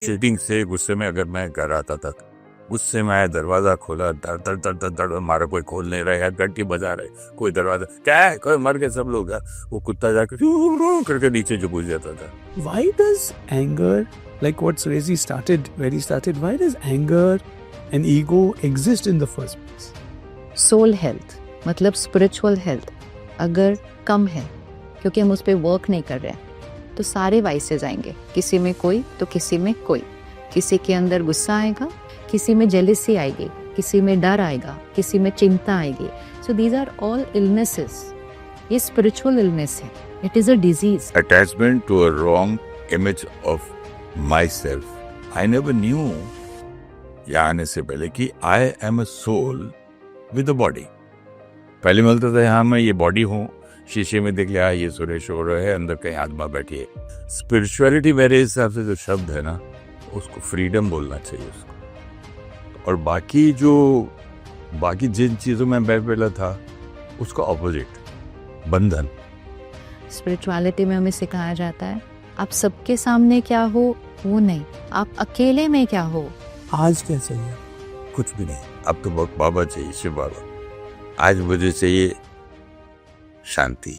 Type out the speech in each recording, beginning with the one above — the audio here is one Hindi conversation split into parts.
चीटिंग से गुस्से में अगर मैं घर आता था, गुस्से में आया, दरवाजा खोला, दर दर दर दर दर हमारा कोई खोल नहीं रहा है, घंटी बजा रहे, कोई दरवाजा, क्या है, कोई मर गए सब लोग, वो कुत्ता जाकर करके नीचे जो घुस जाता था. Why does anger, like what Surezi started, where he started, why does anger and ego exist in the first place? Soul health मतलब स्पिरिचुअल हेल्थ अगर कम है क्योंकि हम उस पर वर्क नहीं कर रहे हैं तो सारे वाइसेस आएंगे, किसी में कोई तो किसी में कोई, किसी के अंदर गुस्सा आएगा, किसी में जेलसी आएगी, किसी में डर आएगा, किसी में चिंता आएगी. So these are all illnesses. ये स्पिरिचुअल इलनेस है. It is a disease. Attachment to a wrong image of myself. I never knew यहाँ आने से पहले कि I am a soul with a body. पहले मिलता था यहाँ मैं ये बॉडी हूँ, शीशे में देख लिया ये सुरेश हो रहा है, अंदर कहीं आत्मा बैठी है. स्पिरिचुअलिटी मेरे हिसाब से जो शब्द है ना, उसको फ्रीडम बोलना चाहिए उसको. और बाकी जिन चीज़ों में मैं पहला था उसका ऑपोजिट बंधन. स्पिरिचुअलिटी में हमें सिखाया जाता है आप सबके सामने क्या हो वो नहीं, आप अकेले में क्या हो. आज कैसे है? कुछ भी नहीं. अब तो बहुत बाबा चाहिए, शिव बाबा. आज मुझे चाहिए शांति.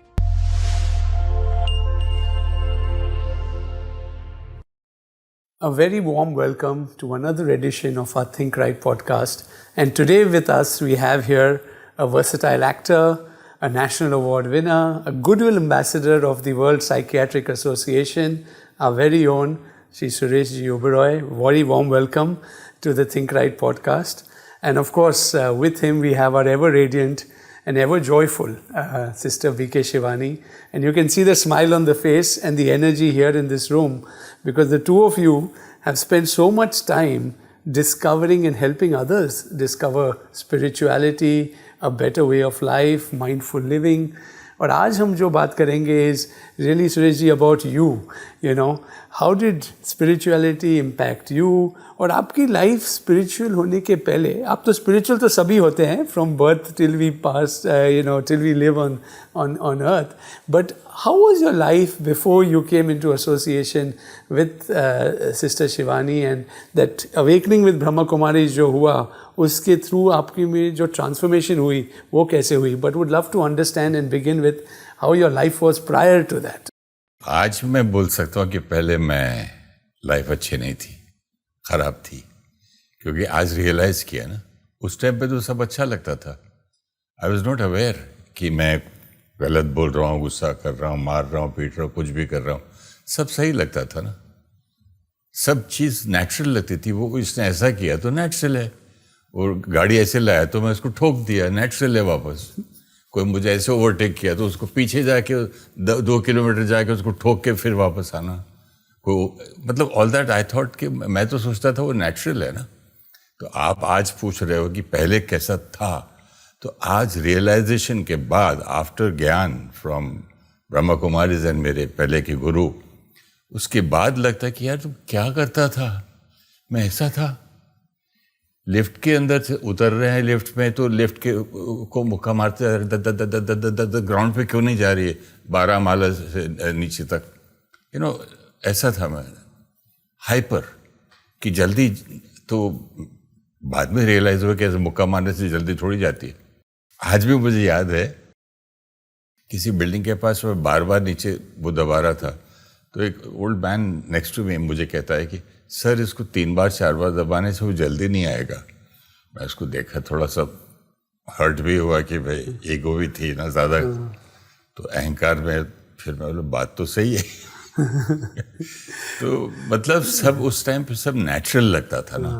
A very warm welcome to another edition of our Think Right podcast. And today with us we have here a versatile actor, a national award winner, a goodwill ambassador of the World Psychiatric Association, our very own Shri Suresh Ji Oberoi. Very warm welcome to the Think Right podcast. And of course with him we have our ever radiant and ever joyful sister V.K. Shivani. And you can see the smile on the face and the energy here in this room because the two of you have spent so much time discovering and helping others discover spirituality, a better way of life, mindful living. और आज हम जो बात करेंगे is really Suresh ji about you, you know, how did spirituality impact you? और आपकी लाइफ स्पिरिचुअल होने के पहले, आप तो स्पिरिचुअल तो सभी होते हैं from birth till we pass, you know, till we live on earth. But how was your life before you came into association with Sister Shivani and that awakening with Brahma Kumaris जो हुआ, उसके थ्रू आपकी में जो ट्रांसफॉर्मेशन हुई वो कैसे हुई? But would love to understand and begin with how your life was prior to that. आज मैं बोल सकता हूँ कि पहले मैं लाइफ अच्छी नहीं थी, खराब थी, क्योंकि आज रियलाइज किया ना, उस टाइम पे तो सब अच्छा लगता था. आई वॉज नॉट अवेयर कि मैं गलत बोल रहा हूँ, गुस्सा कर रहा हूँ, मार रहा हूँ, पीट रहा हूँ, कुछ भी कर रहा हूँ. सब सही लगता था ना, सब चीज़ नेचुरल लगती थी. वो इसने ऐसा किया तो नेचुरल है, और गाड़ी ऐसे लाया तो मैं उसको ठोक दिया, नेचुरल है. वापस कोई मुझे ऐसे ओवरटेक किया तो उसको पीछे जाके 2 किलोमीटर जाके उसको ठोक के फिर वापस आना, मतलब ऑल दैट आई थॉट कि मैं तो सोचता था वो नेचुरल है ना. तो आप आज पूछ रहे हो कि पहले कैसा था, तो आज रियलाइजेशन के बाद, आफ्टर ज्ञान फ्रॉम ब्रह्मा कुमारीज एंड मेरे पहले के गुरु, उसके बाद लगता है कि यार तुम क्या करता था, मैं ऐसा था. लिफ्ट के अंदर से उतर रहे हैं लिफ्ट में तो लिफ्ट के को मुक्का मारते ग्राउंड पे क्यों नहीं जा रही है 12 माला से नीचे तक, यू नो. ऐसा था मैं, हाइपर, कि जल्दी. तो बाद में रियलाइज हुआ कि ऐसे मुक्का मारने से जल्दी थोड़ी जाती है. आज भी मुझे याद है किसी बिल्डिंग के पास मैं बार बार नीचे वो दबा रहा था, तो एक old man next to me मुझे कहता है कि सर इसको 3 बार 4 बार दबाने से वो जल्दी नहीं आएगा. मैं उसको देखा, थोड़ा सा हर्ट भी हुआ कि भाई ईगो भी थी ना ज़्यादा, तो अहंकार में फिर मैं बोला बात तो सही है. तो मतलब सब उस टाइम पे सब नेचुरल लगता था ना.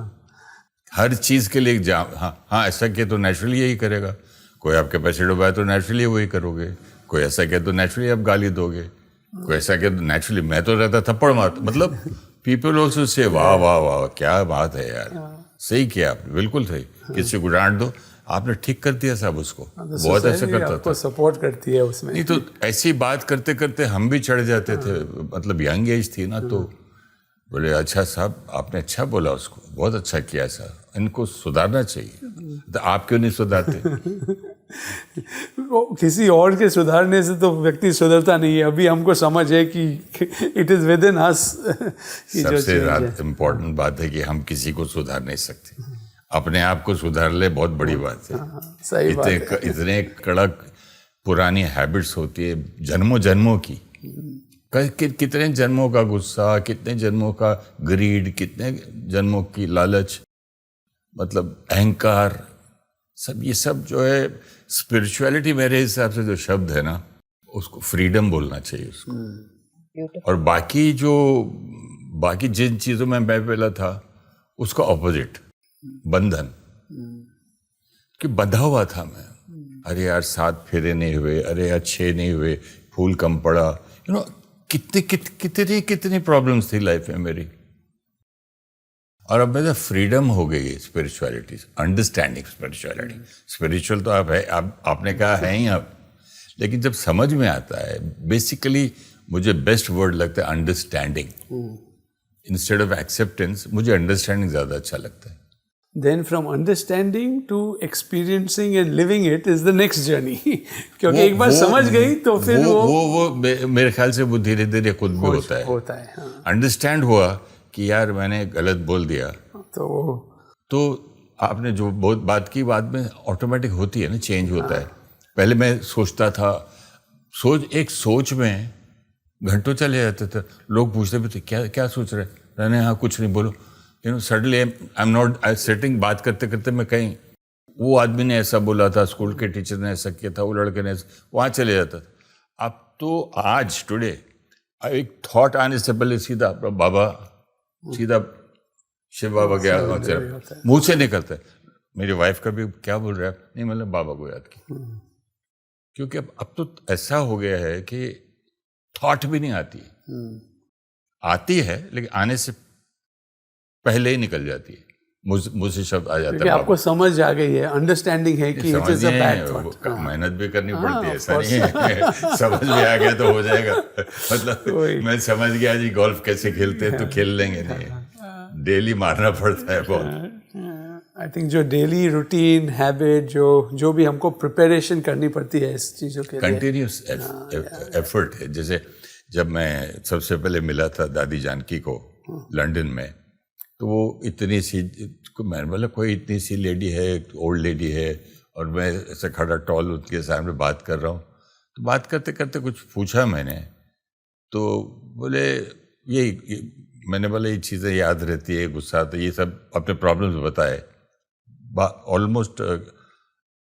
हर चीज़ के लिए हाँ ऐसा किया तो नेचुरली यही करेगा. कोई आपके पैसे डुबाए तो नेचुरली वही करोगे. कोई ऐसा किया तो नेचुरली आप गाली दोगे. कोई ऐसा किया तो नेचुरली मैं तो रहता थप्पड़ मार, मतलब पीपल ऑल्सो से वाह वाह वाह क्या बात है यार, सही किया आपने, बिल्कुल सही. किसी को डांट दो, आपने ठीक कर दिया साहब उसको. बहुत ऐसा करता था, सपोर्ट करती है उसमें. नहीं तो ऐसी बात करते करते हम भी चढ़ जाते थे. मतलब यंग एज थी ना, तो बोले अच्छा साहब आपने अच्छा बोला उसको, बहुत अच्छा किया सर, इनको सुधारना चाहिए. तो आप क्यों नहीं सुधारते? किसी और के सुधारने से तो व्यक्ति सुधरता नहीं है। अभी हमको समझ है कि इट इज विद इन अस। सबसे इम्पोर्टेंट बात है कि हम किसी को सुधार नहीं सकते, अपने आप को सुधार ले, बहुत बड़ी बात है। सही बात है। इतने कड़क पुरानी हैबिट्स होती है जन्मों जन्मों की, कितने जन्मों का गुस्सा, कितने जन्मों का ग्रीड, कितने जन्मों की लालच, मतलब अहंकार, सब ये सब जो है स्पिरिचुअलिटी मेरे हिसाब से जो शब्द है ना, उसको फ्रीडम बोलना चाहिए उसको। और बाकी जिन चीजों में मैं पहला था उसका ऑपोजिट बंधन, कि बंधा हुआ था मैं। अरे यार 7 फेरे नहीं हुए, अरे यार 6 नहीं हुए, फूल कम पड़ा, यू नो कितनी प्रॉब्लम्स थी लाइफ में मेरी। और अब मेरा फ्रीडम हो गई है स्पिरिचुअलिटी, अंडरस्टैंडिंग स्पिरिचुअलिटी। स्पिरिचुअल तो आपने कहा है ही अब, लेकिन जब समझ में आता है, बेसिकली मुझे बेस्ट वर्ड लगता है अंडरस्टैंडिंग। इंस्टेड ऑफ एक्सेप्टेंस मुझे अंडरस्टैंडिंग ज़्यादा अच्छा लगता है। Then from understanding to experiencing and living it is the next journey. क्योंकि एक बार समझ गई तो फिर वो मेरे ख्याल से वो धीरे धीरे खुद भी होता है। अंडरस्टैंड हुआ कि यार मैंने गलत बोल दिया, तो आपने जो बहुत बात की, बाद में ऑटोमेटिक होती है ना, चेंज होता है। पहले मैं सोचता था, सोच में घंटों चले जाते थे, लोग पूछते भी थे क्या सोच रहे, मैंने हाँ कुछ नहीं, बोलो, you know suddenly I am not sitting, बात करते करते मैं कहीं, वो आदमी ने ऐसा बोला था, स्कूल के टीचर ने ऐसा किया था, वो लड़के ने, वहाँ चले जाता था। अब तो आज टुडे एक थॉट आने से पहले सीधा बाबा, सीधा शिव बाबा क्या मुंह से निकलता है। मेरी वाइफ का भी क्या बोल रहा है, नहीं मतलब बाबा को याद की, क्योंकि अब तो ऐसा हो गया है कि थॉट भी नहीं आती है, लेकिन आने से पहले ही निकल जाती है, मुझसे शब्द आ जाता है। आपको समझ आ गई है, अंडरस्टैंडिंग है कि it is a bad thought. मेहनत भी करनी पड़ती है, ऐसा नहीं है समझ में आ गया तो हो जाएगा। मतलब मैं समझ गया जी गोल्फ कैसे खेलते हैं तो खेल लेंगे, नहीं, डेली मारना पड़ता है बहुत। आई थिंक जो डेली रूटीन हैबिट, जो भी हमको प्रिपरेशन करनी पड़ती है इस चीज़ों के लिए, कंटिन्यूस एफर्ट है। जैसे जब मैं सबसे पहले मिला था दादी जानकी को लंदन में, तो वो इतनी सी, मतलब कोई इतनी सी लेडी है, ओल्ड लेडी है, और मैं ऐसे खड़ा टॉल उनके सामने बात कर रहा हूँ। तो बात करते करते कुछ पूछा मैंने, तो बोले ये मैंने बोला ये चीज़ें याद रहती है, गुस्सा आता है, ये सब अपने प्रॉब्लम्स बताए। ऑलमोस्ट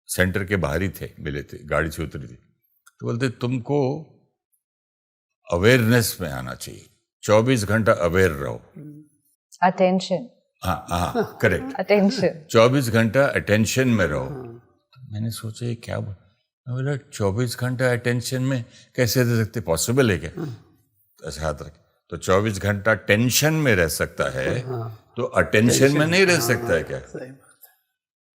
सेंटर के बाहर ही थे, मिले थे, गाड़ी से उतरी थी। तो बोलते तुमको अवेयरनेस में आना चाहिए, 24 घंटा अवेयर रहो। अटेंशन, हाँ करेक्ट, अटेंशन, 24 घंटा अटेंशन में रहो। तो मैंने सोचा ये क्या बोला, 24 घंटा अटेंशन में कैसे रह सकते, पॉसिबल है क्या? ऐसा हाथ रखे, तो 24 घंटा टेंशन में रह सकता है, तो अटेंशन में नहीं रह सकता है क्या?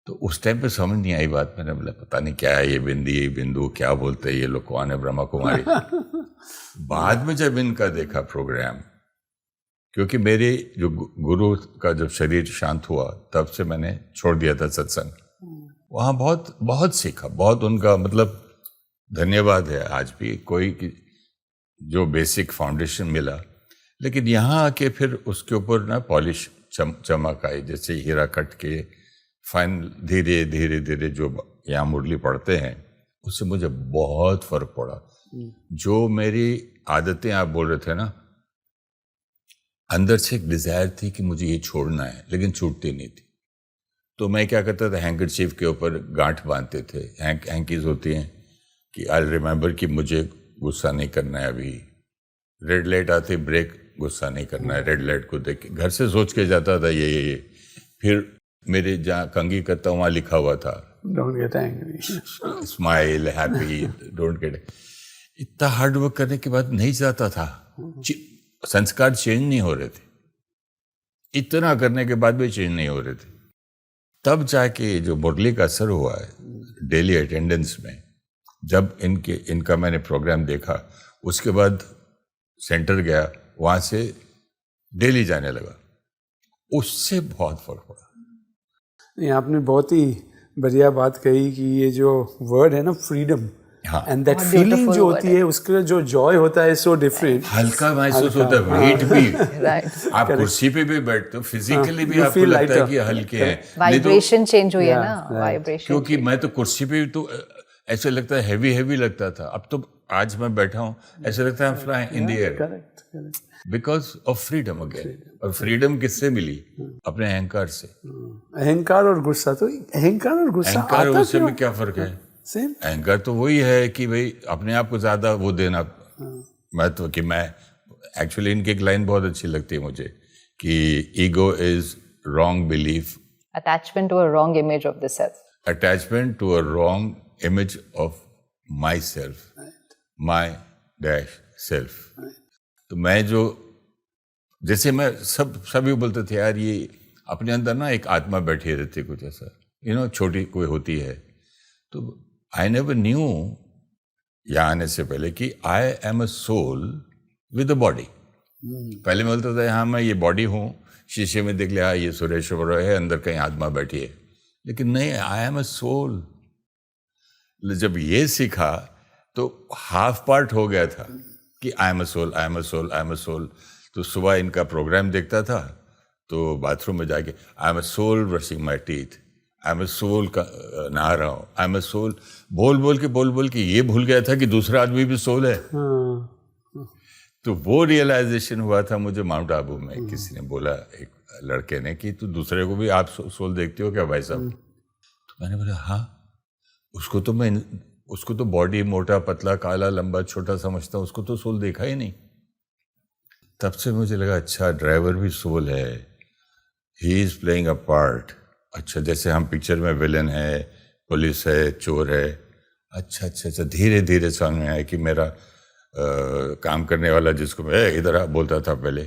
तो उस टाइम पे समझ नहीं आई बात। मैंने बोला पता नहीं क्या है ये बिंदु क्या बोलते हैं ये लोग, कौन है ब्रह्मा कुमारी। बाद में जब इनका देखा प्रोग्राम, क्योंकि मेरे जो गुरु का जब शरीर शांत हुआ तब से मैंने छोड़ दिया था सत्संग। वहाँ बहुत बहुत सीखा, बहुत उनका मतलब धन्यवाद है आज भी, कोई जो बेसिक फाउंडेशन मिला। लेकिन यहाँ आके फिर उसके ऊपर ना पॉलिश चमक आई, जैसे हीरा कट के फाइन धीरे धीरे धीरे जो यहाँ मुरली पढ़ते हैं, उससे मुझे बहुत फर्क पड़ा। जो मेरी आदतें आप बोल रहे थे ना, अंदर से एक डिजायर थी कि मुझे ये छोड़ना है, लेकिन छूटती नहीं थी। तो मैं क्या करता था, हैंकरचीफ के ऊपर गांठ बांधते थे, हैंकीज होती हैं कि आई रिमेंबर कि मुझे गुस्सा नहीं करना है अभी, रेड लाइट आती ब्रेक, गुस्सा नहीं करना है, रेड लाइट को देख के घर से सोच के जाता था ये। फिर मेरे जहाँ कंघी करता वहाँ लिखा हुआ था don't get angry, smile, happy, don't get. इतना हार्ड वर्क करने के बाद नहीं जाता था, संस्कार चेंज नहीं हो रहे थे, इतना करने के बाद भी चेंज नहीं हो रहे थे। तब जाके जो मुरली का असर हुआ है डेली अटेंडेंस में, जब इनका मैंने प्रोग्राम देखा, उसके बाद सेंटर गया, वहाँ से डेली जाने लगा, उससे बहुत फर्क पड़ा। नहीं, आपने बहुत ही बढ़िया बात कही कि ये जो वर्ड है ना फ्रीडम, हाँ। एंड दैट बहुत फीलिंग beautiful जो word होती है उसका जो जॉय होता है सो डिफरेंट. हल्का महसूस होता है, वेट भी. राइट, आप कुर्सी पे भी बैठते हो, फिजिकली भी you आपको feel लगता है lighter. कि हल्के हैं. नहीं तो वाइब्रेशन चेंज हुई है Yeah, ना, right. वाइब्रेशन. क्योंकि मैं तो कुर्सी पे भी तो ऐसे लगता है हैवी हैवी लगता था. अब तो आज मैं बैठा हूँ ऐसे लगता है flying in the air correct, correct. Because of freedom again. और फ्रीडम किससे मिली? अपने अहंकार से. अहंकार और गुस्सा, तो अहंकार और गुस्सा अहंकार और आता गुस्से क्यों? में क्या फर्क है? सेम. अहंकार तो वही है कि भाई अपने आप को ज्यादा वो देना महत्व, कि मैं एक्चुअली इनकी एक लाइन बहुत अच्छी लगती है मुझे कि ego is wrong belief, attachment to a wrong image of the self. Attachment to a wrong image of my self, my dash self. तो मैं जो, जैसे मैं सभी बोलते थे यार ये अपने अंदर ना एक आत्मा बैठी रहती है कुछ ऐसा, छोटी कोई होती है. तो आई नेवर न्यू यहाँ आने से पहले कि I am a soul with a body. पहले मैं बोलता था हाँ मैं ये बॉडी हूँ, शीशे में देख लिया ये सुरेश ओबेरॉय है, अंदर कहीं आत्मा बैठी है. लेकिन नहीं, आई एम अ सोल. जब ये सीखा तो हाफ पार्ट हो गया था कि I am a soul, I am a soul, I am a soul. तो सुबह इनका प्रोग्राम देखता था तो बाथरूम में जाके I am a soul brushing my teeth, I am a soul नहा रहा हूँ, आई एम अ सोल बोल बोल के ये भूल गया था कि दूसरा आदमी भी सोल है. तो वो रियलाइजेशन हुआ था मुझे माउंट आबू में. किसी ने बोला, एक लड़के ने, कि तू दूसरे को भी आप सोल देखते हो क्या भाई साहब? तो मैंने बोला हाँ. उसको तो बॉडी मोटा पतला काला लंबा छोटा समझता हूँ, उसको तो सोल देखा ही नहीं. तब से मुझे लगा अच्छा ड्राइवर भी सोल है, he is playing a part. अच्छा जैसे हम पिक्चर में विलन है, पुलिस है, चोर है. अच्छा धीरे धीरे समझ में आया कि मेरा काम करने वाला जिसको मैं इधर आ बोलता था पहले,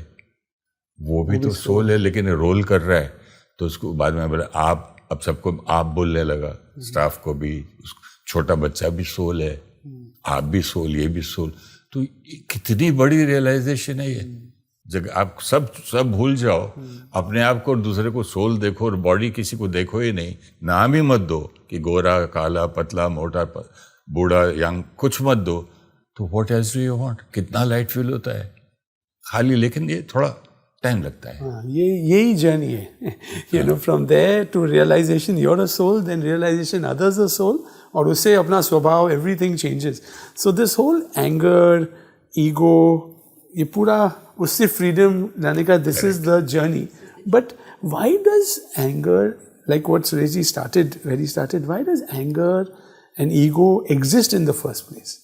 वो भी तो सोल है लेकिन रोल कर रहा है. तो उसको बाद में बोला आप, अब सबको आप बोलने लगा, स्टाफ को भी. छोटा बच्चा भी सोल है, आप भी सोल, ये भी सोल. तो कितनी बड़ी रियलाइजेशन है ये. जब आप सब भूल जाओ, अपने आप को और दूसरे को सोल देखो, और बॉडी किसी को देखो ही नहीं. नाम ही मत दो कि गोरा काला पतला मोटा बूढ़ा यंग, कुछ मत दो. तो what else do you want? कितना लाइट फील होता है खाली. लेकिन ये थोड़ा टाइम लगता है. हाँ, यही जर्नी है. From there to realization you're a soul, then realization others a soul, और उससे अपना स्वभाव everything changes. So this whole anger, ego, ये पूरा उससे फ्रीडम लाने का, this is the journey. But why does anger, like what Suresh ji started, why does anger and ego exist in the first place?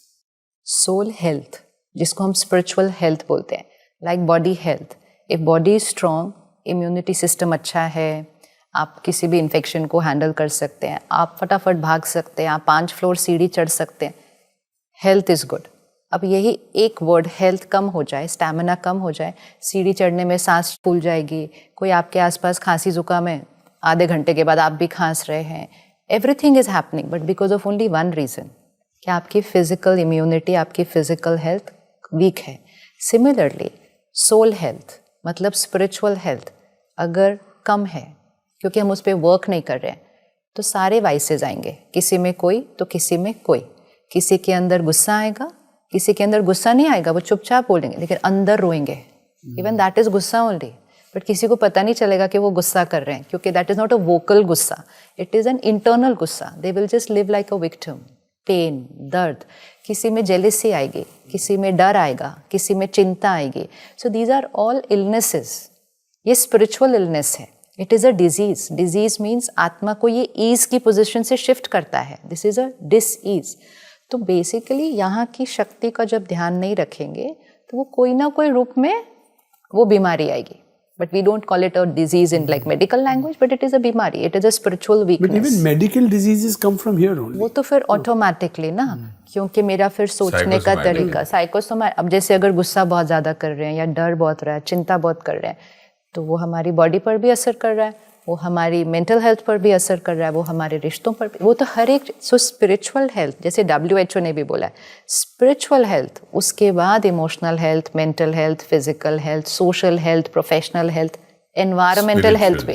Soul health, जिसको हम स्पिरिचुअल हेल्थ बोलते हैं, like body health. If body is strong, immunity system अच्छा है, आप किसी भी इन्फेक्शन को हैंडल कर सकते हैं, आप फटाफट भाग सकते हैं, आप 5 फ्लोर सीढ़ी चढ़ सकते हैं. Health is good. अब यही एक वर्ड हेल्थ कम हो जाए, स्टैमिना कम हो जाए, सीढ़ी चढ़ने में सांस फूल जाएगी, कोई आपके आसपास खांसी जुकाम है, आधे घंटे के बाद आप भी खांस रहे हैं, everything is happening but because of only one reason, कि आपकी फिजिकल इम्यूनिटी, आपकी फिजिकल हेल्थ वीक है. सिमिलरली सोल हेल्थ मतलब स्पिरिचुअल हेल्थ अगर कम है, क्योंकि हम उस पर वर्क नहीं कर रहे हैं, तो सारे वाइसेस आएंगे, किसी में कोई तो किसी में कोई. किसी के अंदर गुस्सा आएगा, किसी के अंदर गुस्सा नहीं आएगा, वो चुपचाप बोलेंगे लेकिन अंदर रोएंगे. इवन दैट इज गुस्सा ओनली, बट किसी को पता नहीं चलेगा कि वो गुस्सा कर रहे हैं, क्योंकि that is not a vocal गुस्सा, इट इज एन इंटरनल गुस्सा. They will just live like a victim. Pain, दर्द, किसी में जेलिसी आएगी, किसी में डर आएगा, किसी में चिंता आएगी. So these are all illnesses. ये स्पिरिचुअल इलनेस है. It is a disease. Disease means आत्मा को ये ईज की पोजिशन से शिफ्ट करता है. This is a disease. तो बेसिकली यहाँ की शक्ति का जब ध्यान नहीं रखेंगे तो वो कोई ना कोई रूप में वो बीमारी आएगी. But we don't call it a disease in like medical language, but it is a बीमारी, it is a spiritual weakness. But even medical diseases come from here only. वो तो फिर ऑटोमेटिकली ना, क्योंकि मेरा फिर सोचने का तरीका साइकोसोमैटिक. अब जैसे अगर गुस्सा बहुत ज़्यादा कर रहे हैं या डर बहुत रहा है, चिंता बहुत कर रहे हैं, तो वो हमारी बॉडी पर भी असर कर रहा है, वो हमारी मेंटल हेल्थ पर भी असर कर रहा है, वो हमारे रिश्तों पर भी, वो तो हर एक. सो स्पिरिचुअल हेल्थ, जैसे WHO ने भी बोला है, स्पिरिचुअल हेल्थ, उसके बाद emotional health, mental health, physical health, social health, professional health, environmental health पे,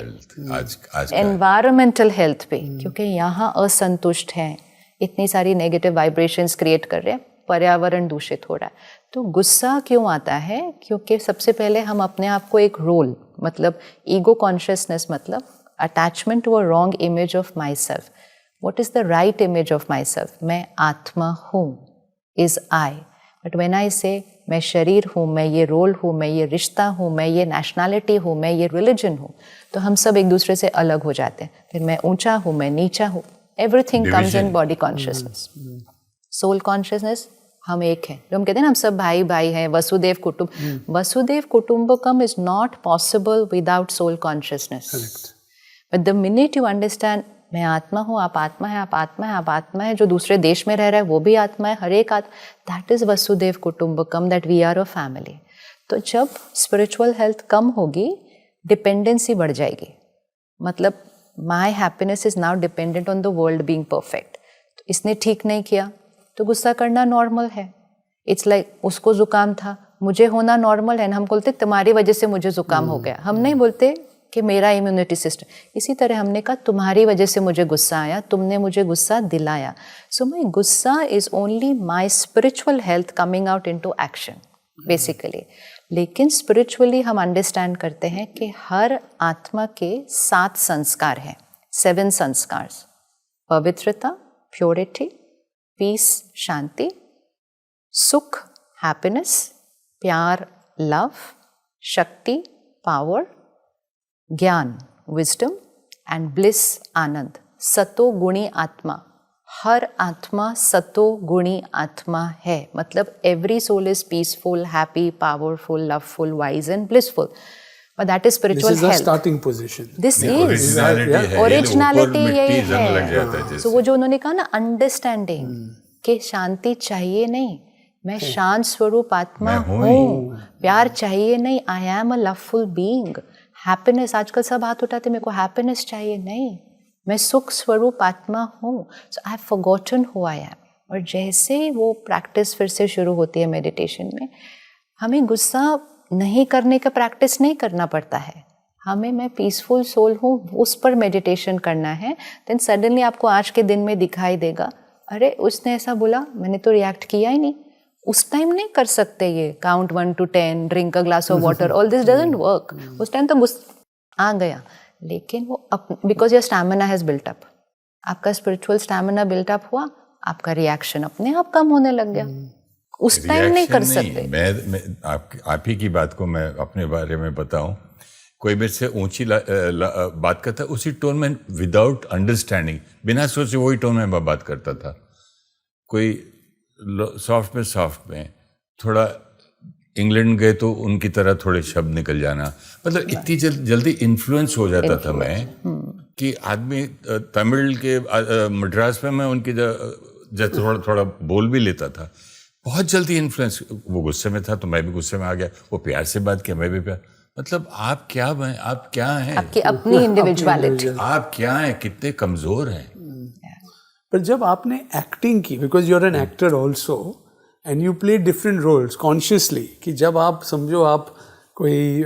आज का एनवायरमेंटल हेल्थ पे, क्योंकि यहाँ असंतुष्ट हैं, इतनी सारी नेगेटिव वाइब्रेशंस क्रिएट कर रहे हैं, पर्यावरण दूषित हो रहा है। तो गुस्सा क्यों आता है? क्योंकि सबसे पहले हम अपने आप को एक रोल, मतलब ईगो कॉन्शियसनेस, मतलब attachment to a wrong image of my self. What is the right image of my self? मैं आत्मा हूँ, is I. But when I say मैं शरीर हूँ, मैं ये रोल हूँ, मैं ये रिश्ता हूँ, मैं ये नेशनैलिटी हूँ, मैं ये रिलीजन हूँ, तो हम सब एक दूसरे से अलग हो जाते हैं। फिर मैं ऊंचा हूँ, मैं नीचा हूँ, everything comes in body consciousness. Soul consciousness, हम एक हैं, जो हम कहते हैं ना हम सब भाई भाई हैं, वसुदेव कुटुंब। वसुदेव कुटुंबकम is not possible without soul consciousness. But the minute you understand मैं आत्मा हूँ, आप आत्मा है, आप आत्मा है, आप आत्मा है, जो दूसरे देश में रह रहा है वो भी आत्मा है, हर एक आत्मा, दैट इज वसुदेव कुटुंबकम, that we are a family. तो जब स्पिरिचुअल हेल्थ कम होगी, डिपेंडेंसी बढ़ जाएगी, मतलब my happiness is now dependent on the world being perfect. तो इसने ठीक नहीं किया तो गुस्सा करना नॉर्मल है। इट्स लाइक उसको जुकाम था, मुझे होना नॉर्मल है ना, हम बोलते तुम्हारी वजह से मुझे जुकाम हो गया, हम नहीं बोलते कि मेरा इम्यूनिटी सिस्टम। इसी तरह हमने कहा तुम्हारी वजह से मुझे गुस्सा आया, तुमने मुझे गुस्सा दिलाया। सो माई गुस्सा is only my spiritual health coming out into action basically. लेकिन स्पिरिचुअली हम अंडरस्टैंड करते हैं कि हर आत्मा के 7 संस्कार हैं, 7 संस्कार। पवित्रता, प्योरिटी, पीस, शांति, सुख, हैप्पीनेस, प्यार, लव, शक्ति, पावर, ज्ञान, विजडम एंड ब्लिस, आनंद। सतो गुणी आत्मा, हर आत्मा सतो गुणी आत्मा है, मतलब every soul is peaceful, happy, powerful, loveful, wise and blissful. But that is spiritual This is the health. starting position. This is originality यही है। So वो जो उन्होंने कहा ना अंडरस्टैंडिंग कि शांति चाहिए नहीं, मैं शांत स्वरूप आत्मा हूँ, प्यार चाहिए नहीं, आई am a loveful being, happiness, आजकल सब हाथ उठाते मेरे को हैप्पीनेस चाहिए, नहीं, मैं सुख स्वरूप आत्मा हूँ। So I have forgotten who I am. और जैसे वो प्रैक्टिस फिर से शुरू होती है मेडिटेशन में, हमें गुस्सा नहीं करने का प्रैक्टिस नहीं करना पड़ता है, हमें मैं पीसफुल सोल हूँ उस पर मेडिटेशन करना है। देन सडनली आपको आज के दिन में दिखाई देगा, अरे उसने ऐसा बोला, मैंने तो रिएक्ट किया ही नहीं। उस टाइम नहीं कर सकते ये count 1 to 10, drink a glass of water, all this doesn't work. उस टाइम तो गुस्सा आ गया, लेकिन वो because your stamina has built up, आपका स्पिरिचुअल स्टैमिना बिल्ट अप हुआ, आपका रिएक्शन अपने आप कम होने लग गया। उस टाइम नहीं कर सकते। मैं आप ही की बात को मैं अपने बारे में बताऊं, कोई मेरे से ऊंची बात करता, उसी टोन में विदाउट अंडरस्टैंडिंग, बिना सोचे वही टोन में मैं बात करता था। कोई सॉफ्ट में थोड़ा इंग्लैंड गए तो उनकी तरह थोड़े शब्द निकल जाना, मतलब इतनी जल्दी इन्फ्लुएंस हो जाता था मैं कि आदमी तमिल के मद्रास में मैं उनकी थोड़ा थोड़ा बोल भी लेता था, बहुत जल्दी इन्फ्लुएंस। वो गुस्से में था तो मैं भी गुस्से में आ गया, वो प्यार से बात किया मैं भी प्यार, मतलब आप क्या हैं, आपकी अपनी इंडिविजुअलिटी, आप क्या हैं, कितने कमजोर हैं। पर जब आपने एक्टिंग की, because you are an actor also and you play different roles consciously, कि जब आप समझो आप कोई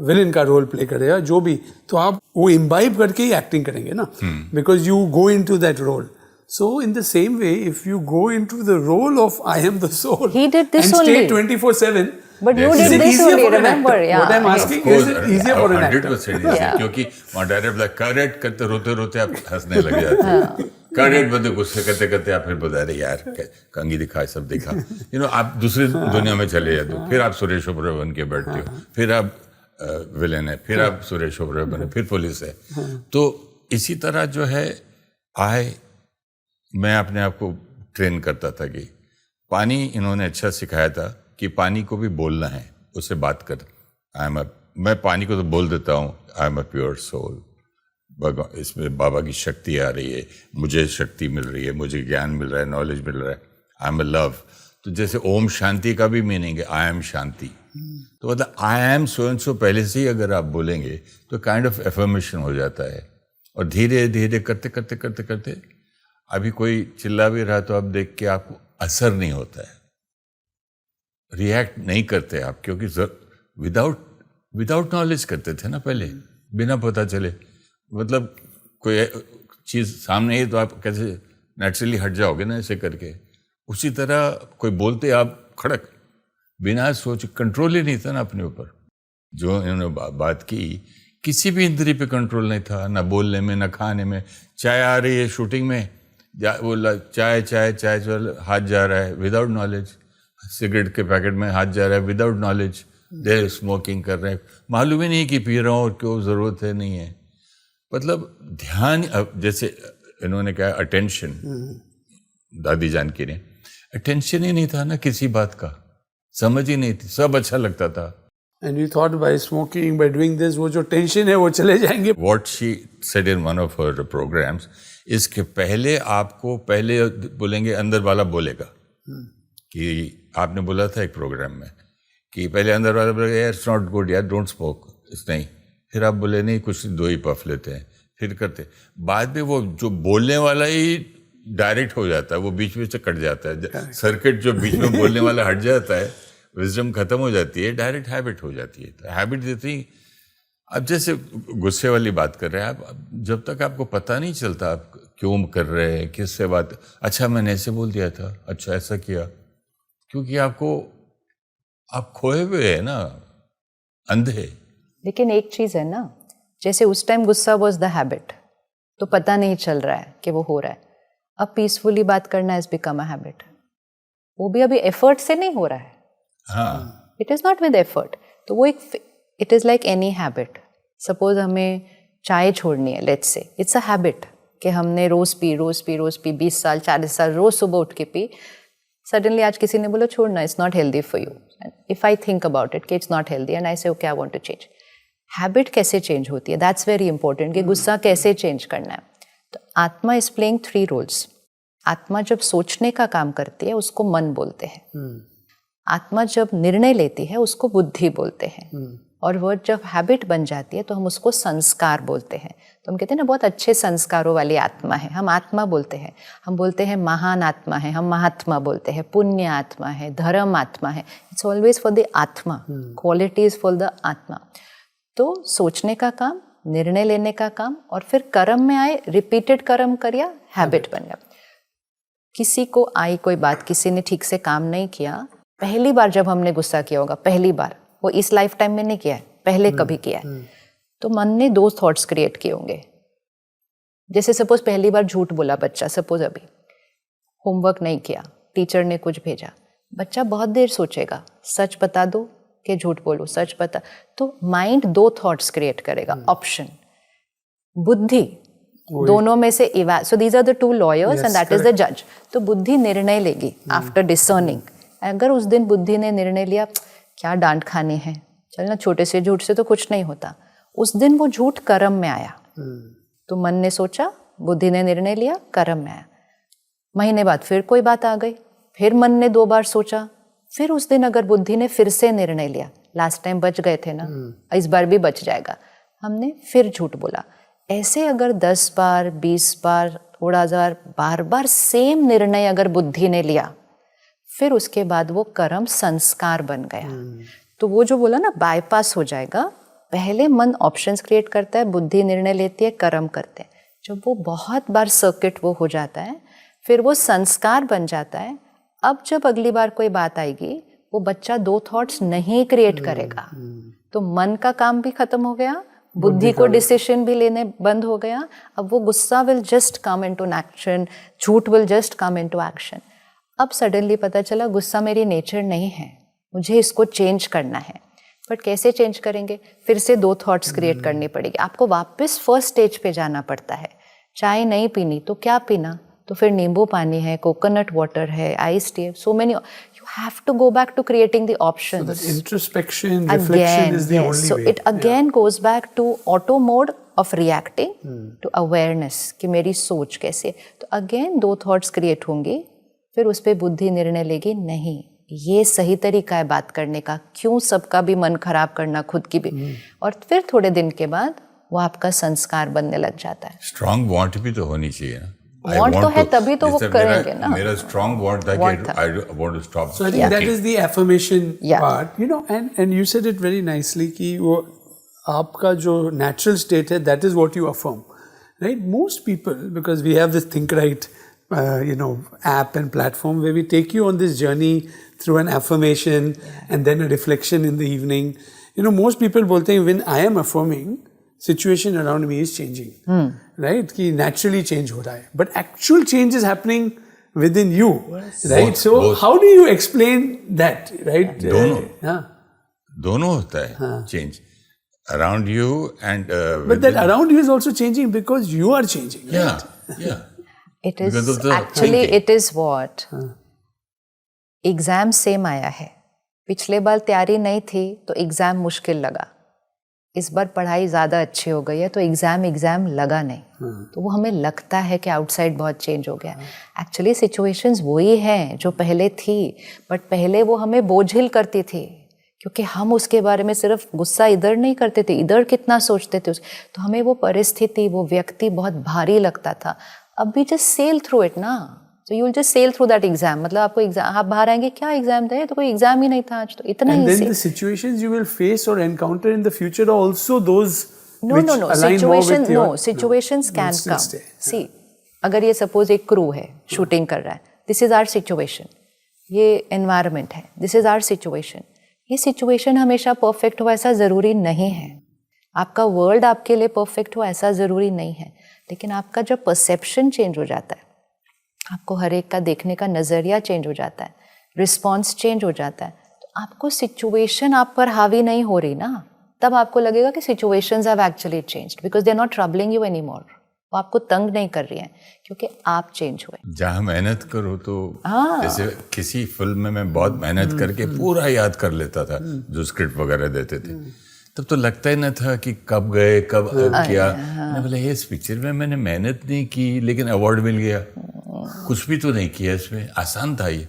विलन का रोल प्ले करेगा जो भी, तो आप वो इम्बाइब करके ही एक्टिंग करेंगे ना, because you go into that role. So in the same way, if you go into the role of I am the soul, he did this and only. stay 24/7, but you did this only, remember? Yeah. What I'm asking is it easier for an actor? 100% easier, क्योंकि वहाँ डायरेक्ट करेक्ट करते रोते आप हंसने लग जाते हैं, करेक्ट बंदे गुस्से करते आप फिर बता रहे यार कंगी दिखा, सब दिखा, आप दूसरी दुनिया में चले जाते हो, फिर आप सुरेश ओबेरॉय बन के बैठते हो, फिर आप विलेन है, फिर आप सुरेश ओबेरॉय बने, फिर पुलिस है। तो इसी तरह जो है मैं अपने आप को ट्रेन करता था कि पानी, इन्होंने अच्छा सिखाया था कि पानी को भी बोलना है, उससे बात कर, मैं पानी को तो बोल देता हूँ, I am a pure soul, इसमें बाबा की शक्ति आ रही है, मुझे शक्ति मिल रही है, मुझे ज्ञान मिल रहा है, नॉलेज मिल रहा है, आई एम अ लव। तो जैसे ओम शांति का भी मीनिंग है आई एम शांति, तो मतलब I am so and so पहले से ही अगर आप बोलेंगे तो काइंड ऑफ एफर्मेशन हो जाता है। और धीरे धीरे करते अभी कोई चिल्ला भी रहा तो आप देख के आपको असर नहीं होता है, रिएक्ट नहीं करते आप, क्योंकि विदाउट विदाउट नॉलेज करते थे ना पहले, बिना पता चले। मतलब कोई चीज़ सामने है तो आप कैसे नेचुरली हट जाओगे ना ऐसे करके, उसी तरह कोई बोलते आप खड़क, बिना सोच, कंट्रोल ही नहीं था ना अपने ऊपर। जो इन्होंने बात की, किसी भी इंद्री पे कंट्रोल नहीं था, ना बोलने में, ना खाने में। चाय आ रही है शूटिंग में, बोला चाय चाय चाय, चल हाथ जा रहा है विदाउट नॉलेज। सिगरेट के पैकेट में हाथ जा रहा है विदाउट नॉलेज। दे स्मोकिंग कर रहे हैं, मालूम ही नहीं कि पी रहा हूँ और क्यों, ज़रूरत है नहीं है। मतलब ध्यान, अब जैसे इन्होंने कहा अटेंशन, दादी जानकी ने, अटेंशन ही नहीं था ना किसी बात का, समझ ही नहीं थी, सब अच्छा लगता था। And you thought by smoking, by doing this, वो जो टेंशन है वो चले जाएंगे. What she said in one of her programs, इसके पहले आपको पहले बोलेंगे, अंदर वाला बोलेगा कि आपने बोला था एक प्रोग्राम में कि पहले अंदर वाला बोलेगा यार इट्स नॉट गुड यार, डोंट स्मोक, इस नहीं। फिर आप बोले नहीं, कुछ 2 ही पफ लेते हैं, फिर करते। बाद में वो जो बोलने वाला ही डायरेक्ट हो जाता है, वो बीच में से कट जाता है, सर्किट जो बीच में बोलने वाला हट जाता है, विजडम खत्म हो जाती है, डायरेक्ट हैबिट हो जाती है। तो हैबिट देती, अब जैसे गुस्से वाली बात कर रहे हैं आप, जब तक आपको पता नहीं चलता आप क्यों कर रहे हैं, किससे बात, अच्छा मैंने ऐसे बोल दिया था, अच्छा ऐसा किया, क्योंकि आप खोए हुए हैं ना, अंधे। लेकिन एक चीज़ है ना, जैसे उस टाइम गुस्सा वॉज द हैबिट, तो पता नहीं चल रहा है कि वो हो रहा है। अब पीसफुली बात करना इज बिकम अ हैबिट, वो भी अभी एफर्ट से नहीं हो रहा है। हाँ, it is not with effort. तो वो एक, it is like any habit. Suppose हमें चाय छोड़नी है, let's say it's a habit कि हमने रोज़ पी 20 साल 40 साल रोज़ सुबह उठ के पी। सडनली आज किसी ने बोला छोड़ना, it's not healthy for you. If I think about it कि it's not healthy and I say okay I want to change. Habit कैसे चेंज होती है, दैट्स वेरी इंपॉर्टेंट, कि गुस्सा कैसे चेंज करना है। तो आत्मा इज प्लेइंग 3 रोल्स। आत्मा जब सोचने का काम करती है उसको मन बोलते हैं। आत्मा जब निर्णय लेती है उसको बुद्धि बोलते हैं। और वो जब हैबिट बन जाती है तो हम उसको संस्कार बोलते हैं। तो हम कहते हैं ना बहुत अच्छे संस्कारों वाली आत्मा है, हम आत्मा बोलते हैं। हम बोलते हैं महान आत्मा है, हम महात्मा बोलते हैं, पुण्य आत्मा है, धर्म आत्मा है। इट्स ऑलवेज फॉर द आत्मा, क्वालिटीज फॉर द आत्मा। तो सोचने का काम, निर्णय लेने का काम, और फिर कर्म में आए, रिपीटेड कर्म करिया, हैबिट बन गया। किसी को आई कोई बात, किसी ने ठीक से काम नहीं किया, पहली बार जब हमने गुस्सा किया होगा, पहली बार, वो इस लाइफ टाइम में नहीं किया है, पहले कभी किया है, तो मन ने 2 थॉट्स क्रिएट किए होंगे। जैसे सपोज पहली बार झूठ बोला बच्चा, सपोज अभी होमवर्क नहीं किया, टीचर ने कुछ भेजा, बच्चा बहुत देर सोचेगा, सच बता दो कि झूठ बोलो, सच बता। तो माइंड 2 थॉट्स क्रिएट करेगा, ऑप्शन। बुद्धि दोनों में से so these are the 2 lawyers and that is the जज। तो बुद्धि निर्णय लेगी आफ्टर डिसर्निंग। अगर उस दिन बुद्धि ने निर्णय लिया क्या डांट खानी है, चलना छोटे से झूठ से तो कुछ नहीं होता, उस दिन वो झूठ कर्म में आया। तो मन ने सोचा, बुद्धि ने निर्णय लिया, कर्म में आया। महीने बाद फिर कोई बात आ गई, फिर मन ने 2 बार सोचा, फिर उस दिन अगर बुद्धि ने फिर से निर्णय लिया, लास्ट टाइम बच गए थे ना, इस बार भी बच जाएगा, हमने फिर झूठ बोला। ऐसे अगर 10 बार 20 बार थोड़ा हजार बार बार सेम निर्णय अगर बुद्धि ने लिया, फिर उसके बाद वो कर्म संस्कार बन गया। तो वो जो बोला ना बाईपास हो जाएगा। पहले मन ऑप्शंस क्रिएट करता है, बुद्धि निर्णय लेती है, कर्म करते हैं। जब वो बहुत बार सर्किट वो हो जाता है, फिर वो संस्कार बन जाता है। अब जब अगली बार कोई बात आएगी, वो बच्चा 2 थॉट्स नहीं क्रिएट करेगा। तो मन का काम भी खत्म हो गया, बुद्धि को डिसीजन भी लेने बंद हो गया। अब वो गुस्सा will just come into action, झूठ will just come into action. अब सडनली पता चला गुस्सा मेरी नेचर नहीं है, मुझे इसको चेंज करना है। बट कैसे चेंज करेंगे? फिर से 2 थॉट्स क्रिएट करनी पड़ेगी। आपको वापस फर्स्ट स्टेज पे जाना पड़ता है। चाय नहीं पीनी तो क्या पीना? तो फिर नींबू पानी है, कोकोनट वाटर है, आइस टी है, so many. You have to go back to creating the options. So that introspection, reflection is the only so way. it again goes back to auto mode of reacting to awareness कि मेरी सोच कैसे है। तो again 2 thoughts create होंगी, फिर उस पर बुद्धि निर्णय लेगी, नहीं ये सही तरीका है बात करने का, क्यों सबका भी मन खराब करना, खुद की भी। और फिर थोड़े दिन के बाद वो आपका संस्कार बनने लग जाता है। स्ट्रांग वांट भी तो होनी चाहिए ना। I वांट तो want है to- तभी तो वो जैसे करेंगे ना. मेरा स्ट्रॉन्ग वांट था Want कि था. I want to stop So I think that is the affirmation Yeah. part, you know, and you said it very nicely कि वो आपका जो natural state है, that is what you affirm, right? Most people, because we have this Think Right, app and platform where we take you on this journey through an affirmation and then a reflection in the evening. Most people बोलते हैं when I am affirming, situation around me is changing, right? कि naturally change हो रहा है, but actual change is happening within you, right? Both, So both. how do you explain that, right? दोनों. हाँ. दोनों होता है change around you and But that around you is also changing because you are changing, right? या It is Because of the actually thinking. it is what exam same आया है. पिछले बार तैयारी नहीं थी तो एग्जाम मुश्किल लगा. इस बार पढ़ाई ज़्यादा अच्छी हो गई है तो एग्जाम लगा नहीं. तो वो हमें लगता है कि आउटसाइड बहुत चेंज हो गया. एक्चुअली सिचुएशंस वही हैं जो पहले थी, बट पहले वो हमें बोझिल करती थी क्योंकि हम उसके बारे में सिर्फ गुस्सा इधर नहीं करते थे, इधर कितना सोचते थे तो हमें वो परिस्थिति, वो व्यक्ति बहुत भारी लगता था. अब भी जस्ट सेल थ्रू इट ना. So you will just sail through that exam. मतलब आपको एग्जाम, आप बाहर आएंगे, क्या एग्जाम था, तो कोई एग्जाम ही नहीं था आज, तो इतना And then easy. the situations you will face or encounter in the future are also those No. which align more with your... Situations can still come. stay. See, अगर ये सपोज एक क्रू है, शूटिंग कर रहा है, दिस इज आवर सिचुएशन. ये एनवायरनमेंट है, दिस इज आवर सिचुएशन. ये सिचुएशन हमेशा परफेक्ट हो ऐसा ज़रूरी नहीं है. आपका वर्ल्ड आपके लिए परफेक्ट हो ऐसा ज़रूरी नहीं है. लेकिन आपका जब परसेप्शन चेंज हो जाता है, आपको हर एक का देखने का नज़रिया चेंज हो जाता है, रिस्पॉन्स चेंज हो जाता है, तो आपको सिचुएशन आप पर हावी नहीं हो रही ना. तब आपको लगेगा कि situations have actually changed because they are not troubling you any more. वो आपको तंग नहीं कर रही हैं क्योंकि आप चेंज हुए. जहाँ मेहनत करो तो जैसे किसी फिल्म में मैं बहुत मेहनत करके पूरा याद कर लेता था जो स्क्रिप्ट वगैरह देते थे, तब तो लगता ही न था कि कब गए, कब किया. मैंने बोला इस पिक्चर में मैंने मेहनत नहीं की लेकिन अवार्ड मिल गया. कुछ भी तो नहीं किया इसमें, आसान था ये,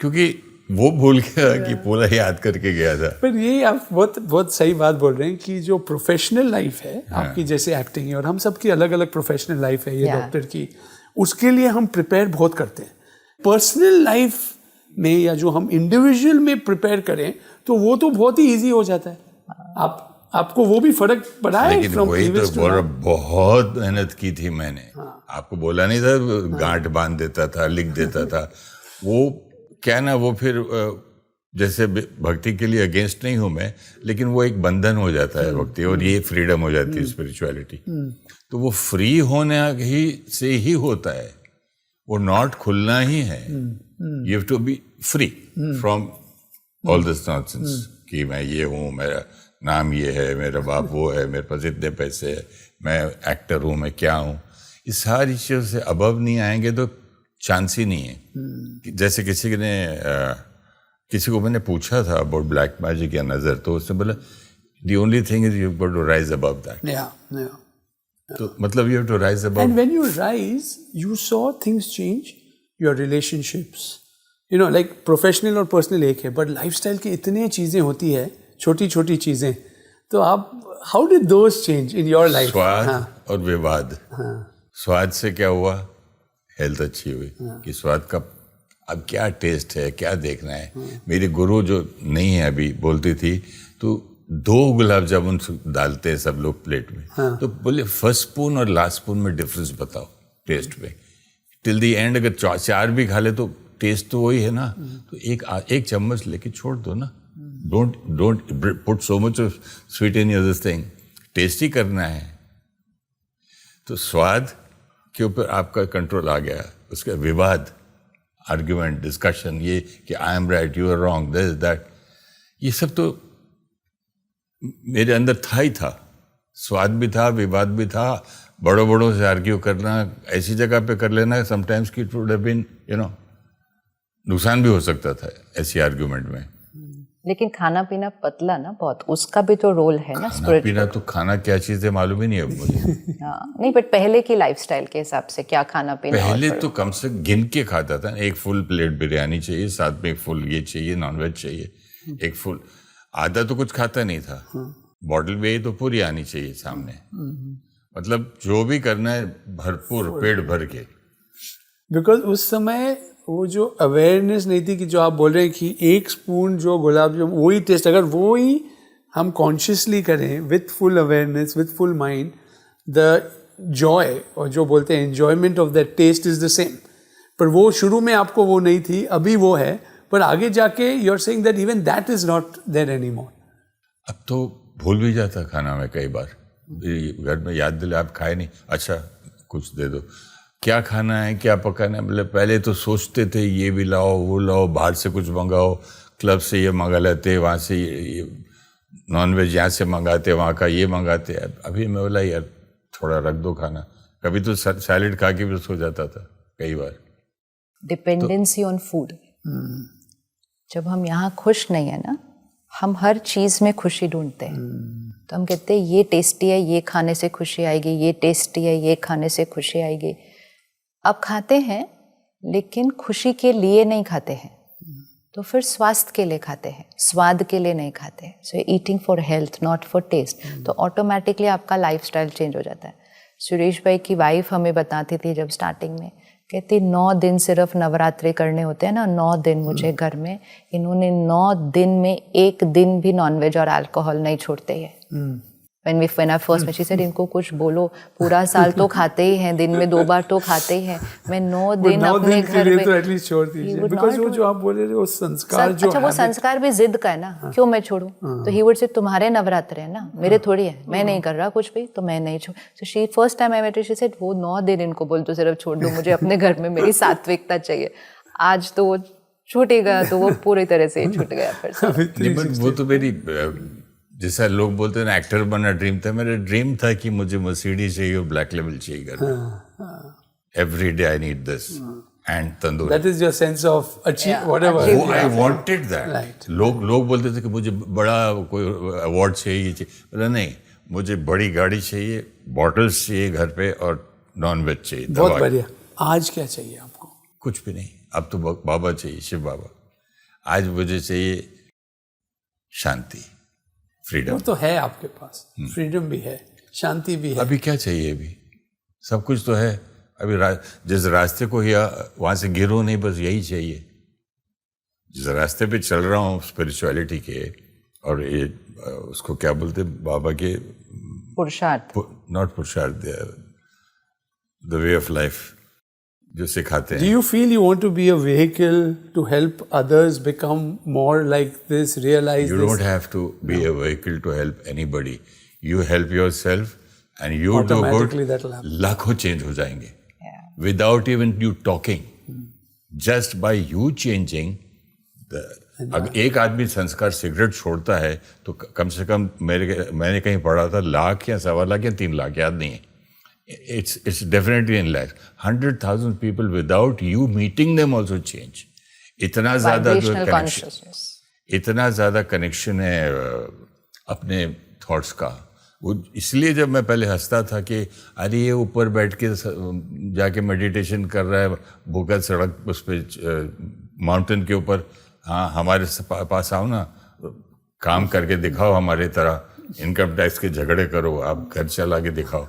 क्योंकि वो भूल गया कि पूरा याद करके गया था. पर ये आप बहुत बहुत सही बात बोल रहे हैं कि जो प्रोफेशनल लाइफ है आपकी, जैसे एक्टिंग है और हम सबकी अलग अलग प्रोफेशनल लाइफ है, ये डॉक्टर की, उसके लिए हम प्रिपेयर बहुत करते हैं. पर्सनल लाइफ में या जो हम इंडिविजुअल में प्रिपेयर करें तो वो तो बहुत ही ईजी हो जाता है. आपको वो भी फर्क पड़ा है? लेकिन वही तो बहुत मेहनत की थी मैंने. आपको बोला नहीं था, गांठ बांध देता था, लिख देता था. वो क्या ना, वो फिर जैसे भक्ति के लिए अगेंस्ट नहीं हूं मैं, लेकिन वो एक बंधन हो जाता है भक्ति, और ये फ्रीडम हो जाती है स्पिरिचुअलिटी. तो वो फ्री होने ही से ही होता है, वो नॉट खुलना ही है. You have to be free from all this nonsense कि मैं ये हूँ, मेरा नाम ये है, मेरा बाप वो है, मेरे पास इतने पैसे है, मैं एक्टर हूँ, मैं क्या हूँ. इस सारी चीज़ों से अबव नहीं आएंगे तो चांस ही नहीं है. जैसे किसी को मैंने पूछा था अबाउट ब्लैक मैजिक या नज़र, तो उसने बोला the only thing is you have got to rise above that. तो मतलब you have to rise above. And when you rise, you saw things change, your relationships, like professional और पर्सनल एक है, बट लाइफस्टाइल की इतनी चीज़ें होती है, छोटी छोटी चीज़ें, तो आप how did those change in your life? स्वाद और विवाद. स्वाद से क्या हुआ, हेल्थ अच्छी हुई कि स्वाद का अब क्या टेस्ट है, क्या देखना है. मेरे गुरु जो नहीं है अभी बोलती थी, तो 2 गुलाब जामुन डालते हैं सब लोग प्लेट में, तो बोले फर्स्ट स्पून और लास्ट स्पून में डिफरेंस बताओ टेस्ट में. टिल द एंड अगर 4 भी खा ले तो टेस्ट तो वही है ना. तो एक चम्मच लेके छोड़ दो ना. Don't put so much of sweet in your this thing. Tasty करना है. तो स्वाद के ऊपर आपका कंट्रोल आ गया. उसका विवाद, आर्ग्यूमेंट, डिस्कशन, ये कि I am right, you are wrong, this that, ये सब तो मेरे अंदर था ही था. स्वाद भी था, विवाद भी था. बड़ों से आर्ग्यू करना, ऐसी जगह पे कर लेना समटाइम्स कि इट वुड हैव बीन नुकसान भी हो सकता था ऐसी आर्ग्यूमेंट में. लेकिन खाना पीना पतला ना बहुत, उसका भी तो रोल है ना. खाना पीना तो खाना क्या चीज़ है मालूम ही नहीं है मुझे. नहीं, बट पहले की लाइफस्टाइल के हिसाब से क्या खाना पीना? पहले तो कम से गिन के खाता था. एक फुल प्लेट बिरयानी चाहिए, साथ में एक फुल ये चाहिए, नॉनवेज चाहिए, एक फुल. आधा तो कुछ खाता नहीं था. बॉटल भी तो पूरी आनी चाहिए सामने. मतलब जो भी करना है भरपूर पेट भर के. बिकॉज उस समय वो जो अवेयरनेस नहीं थी कि जो आप बोल रहे हैं कि एक स्पून जो गुलाब जामुन वही टेस्ट, अगर वो ही हम कॉन्शियसली करें with full awareness with full mind, the joy और जो बोलते हैं enjoyment of that taste is the same. पर वो शुरू में आपको वो नहीं थी, अभी वो है, पर आगे जाके you are saying that even that is not there anymore. अब तो भूल भी जाता खाना में कई बार. घर में याद दिला, आप खाए नहीं, अच्छा कुछ दे दो, क्या खाना है क्या पकाना है. मतलब पहले तो सोचते थे ये भी लाओ वो लाओ, बाहर से कुछ मंगाओ, क्लब से ये मंगा लेते, वहाँ से ये नॉनवेज यहाँ से मंगाते, वहाँ का ये मंगाते. अभी मैं बोला यार थोड़ा रख दो खाना. कभी तो सैलेड खा के भी सो जाता था कई बार. Dependency on food. जब हम यहाँ खुश नहीं है ना, हम हर चीज़ में खुशी ढूंढते हैं. तो हम कहते हैं ये टेस्टी है, ये खाने से खुशी आएगी, ये टेस्टी है, ये खाने से खुशी आएगी. अब खाते हैं लेकिन खुशी के लिए नहीं खाते हैं, तो फिर स्वास्थ्य के लिए खाते हैं, स्वाद के लिए नहीं खाते हैं. So eating for health not for taste. तो ऑटोमेटिकली आपका लाइफस्टाइल चेंज हो जाता है. सुरेश भाई की वाइफ हमें बताती थी जब स्टार्टिंग में, कहती 9 दिन सिर्फ नवरात्रि करने होते हैं ना, 9 दिन मुझे घर में, इन्होंने 9 दिन में 1 दिन भी नॉनवेज और अल्कोहल नहीं छोड़ते हैं. When I first met, she said इनको कुछ बोलो, पूरा साल तो खाते ही हैं, दिन में 2 बार तो खाते ही हैं. मैं 9 दिन अपने घर में तो एटलीस्ट छोड़ दीजिए. बिकॉज़ वो जो आप बोल रहे थे वो संस्कार जो अच्छा वो संस्कार भी जिद का है ना. क्यों मैं छोड़ूं? तो ही वुड से तुम्हारे नवरात्र है ना, मेरे थोड़ी है, मैं नहीं कर रहा कुछ भी, तो मैं नहीं छोड़. So she first time I met she said वो 9 दिन इनको बोल तो सिर्फ छोड़ दो, मुझे अपने घर में मेरी सात्विकता चाहिए. आज तो वो छूटेगा तो वो पूरी तरह से छूट गया फिर से. वो तो मेरी, जैसा लोग बोलते हैं ना एक्टर बनना ड्रीम था, मेरा ड्रीम था कि मुझे मर्सिडीज चाहिए और ब्लैक लेवल चाहिए घर में. Every day I need this and tandoori. That is your sense of achieve whatever. वो आई वांटेड दैट. लोग बोलते थे कि मुझे बड़ा कोई अवार्ड चाहिए. नहीं, मुझे बड़ी गाड़ी चाहिए, बॉटल्स चाहिए घर पे और नॉनवेज चाहिए. बहुत बढ़िया. आज क्या चाहिए आपको? कुछ भी नहीं. अब तो बाबा चाहिए, शिव बाबा. आज मुझे चाहिए शांति, फ्रीडम. वो तो है आपके पास, फ्रीडम भी है, शांति भी है. अभी क्या चाहिए? अभी सब कुछ तो है. अभी जिस रास्ते को या वहां से गिरो नहीं, बस यही चाहिए. जिस रास्ते पे चल रहा हूँ स्पिरिचुअलिटी के, और ये उसको क्या बोलते बाबा के, पुरुषार्थ, नॉट पुरुषार्थ, द वे ऑफ लाइफ जो सिखाते हैं. Do you feel you want to be a vehicle to help others become more like this, realize You this? don't have to be a vehicle to help anybody. You help yourself and you do Automatically good. that'll happen. लाखों चेंज हो जाएंगे. Without even you talking. Just by you changing. अगर एक आदमी संस्कार सिगरेट छोड़ता है तो कम से कम मैंने कहीं पढ़ा था 1 लाख या 1.25 लाख या 3 लाख, याद नहीं है. It's definitely in lakhs. 100,000 people without you meeting them also change. इतना ज़्यादा कनेक्शन है अपने थॉट्स का. वो इसलिए जब मैं पहले हंसता था कि अरे ये ऊपर बैठ के जाके मेडिटेशन कर रहा है भूखा सड़क उस पर माउंटेन के ऊपर. हाँ, हमारे पास आओ ना, काम करके दिखाओ हमारे तरह, इनकम टैक्स के झगड़े करो, आप घर चला के दिखाओ.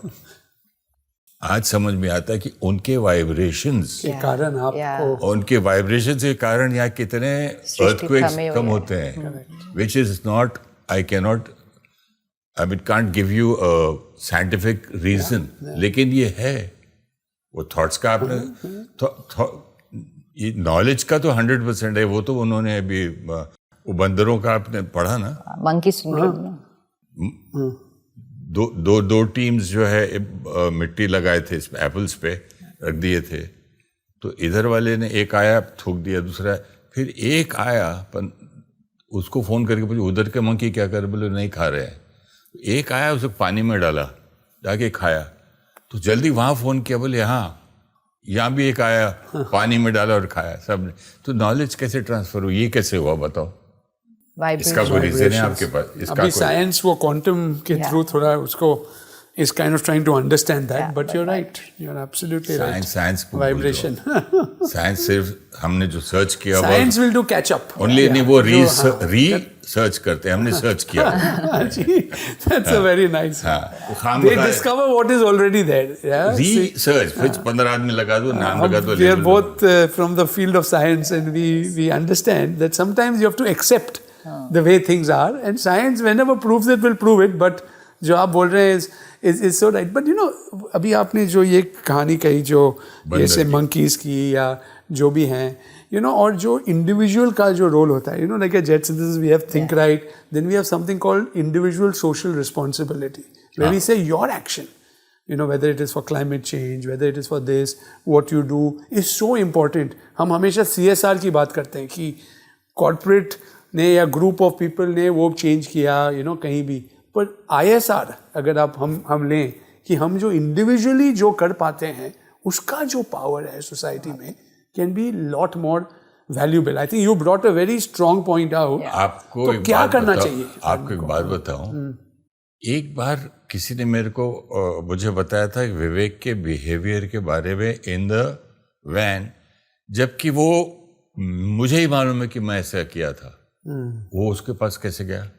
आज समझ में आता है कि उनके वाइब्रेशंस के कारण आपको, उनके वाइब्रेशंस के कारण यहाँ कितने अर्थक्वेक्स कम होते हैं. Which is not, I can't give you a scientific reason, लेकिन ये है वो थॉट्स का. आपने ये नॉलेज का तो 100% है. वो तो उन्होंने अभी वो बंदरों का आपने पढ़ा ना, मंकी सिंड्रोम. दो टीम्स जो है मिट्टी लगाए थे एप्पल्स पे रख दिए थे. तो इधर वाले ने एक आया थूक दिया, दूसरा फिर एक आया उसको फोन करके पूछा उधर के मंकी क्या कर, बोले नहीं खा रहे हैं. एक आया उसे पानी में डाला, जाके खाया, तो जल्दी वहाँ फोन किया, बोले हाँ यहाँ भी एक आया पानी में डाला और खाया सबने. तो नॉलेज कैसे ट्रांसफर हुई, ये कैसे हुआ बताओ? इसका कोई रीजन है आपके पास? इसका अभी साइंस वो क्वांटम के थ्रू थोड़ा उसको is kind of trying to understand that. But you're right. You're absolutely right. Science Vibration. Science सिर्फ हमने जो सर्च किया Science will do catch up. Only नहीं, वो सर्च करते हैं, हमने सर्च किया. That's a very nice. They discover what is already there. Yeah. Research. फिर 15 आदमी लगा दो, नाम लगा दो. We are both from the field of science, and we understand that sometimes you have to accept the way things are, and science whenever proves it will prove it. But जो आप बोल रहे हैं is so right. But you know, अभी आपने जो ये कहानी कही जो जैसे monkeys की या जो भी हैं, you know, और जो individual का जो role होता है, you know, like a jet synthesis we have think right, then we have something called individual social responsibility, where we say your action, you know, whether it is for climate change, whether it is for this, what you do is so important. हम हमेशा CSR की बात करते हैं कि corporate ने या group of people ने वो change किया, you know, कहीं भी. पर ISR अगर आप हम लें कि हम जो इंडिविजुअली जो कर पाते हैं उसका जो पावर है सोसाइटी में can be lot more valuable. I think you brought a very strong point out. आपको तो क्या करना चाहिए? आपको एक बात बताऊं. एक बार किसी ने मेरे को मुझे बताया था विवेक के बिहेवियर के बारे में इन द वैन, जबकि वो मुझे ही मालूम है कि मैं ऐसा किया था. वो उसके पास कैसे गया?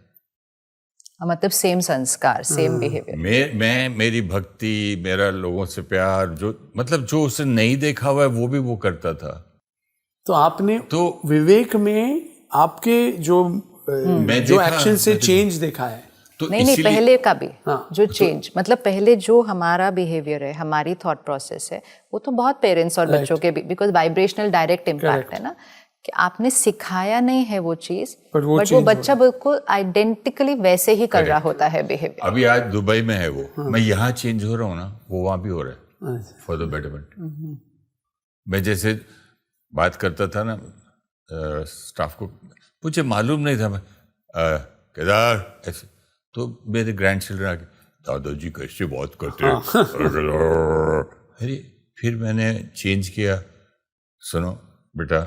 मतलब सेम संस्कार, सेम बिहेवियर. मैं मेरी भक्ति, मेरा लोगों से प्यार, जो मतलब जो उसने नहीं देखा हुआ है वो भी वो करता था. तो आपने तो विवेक में आपके जो एक्शन से चेंज देखा है. तो नहीं पहले का भी जो चेंज, मतलब पहले जो हमारा बिहेवियर है, हमारी थॉट प्रोसेस है, वो तो बहुत पेरेंट्स और बच्चों के भी, बिकॉज वाइब्रेशनल डायरेक्ट इम्पैक्ट है ना, कि आपने सिखाया नहीं है वो चीज, बट वो बच्चा बिल्कुल आइडेंटिकली वैसे ही कर रहा होता है बिहेवियर. अभी आज दुबई में है वो, मैं यहाँ चेंज हो रहा हूँ ना, वो वहाँ भी हो रहा है फॉर द बेटरमेंट. मैं जैसे बात करता था ना स्टाफ को, मुझे मालूम नहीं था मैं केदार ऐसे, तो मेरे ग्रैंड चिल्ड्रन आके दादाजी कैसे बात करते हैं. अरे फिर मैंने चेंज किया. सुनो बेटा,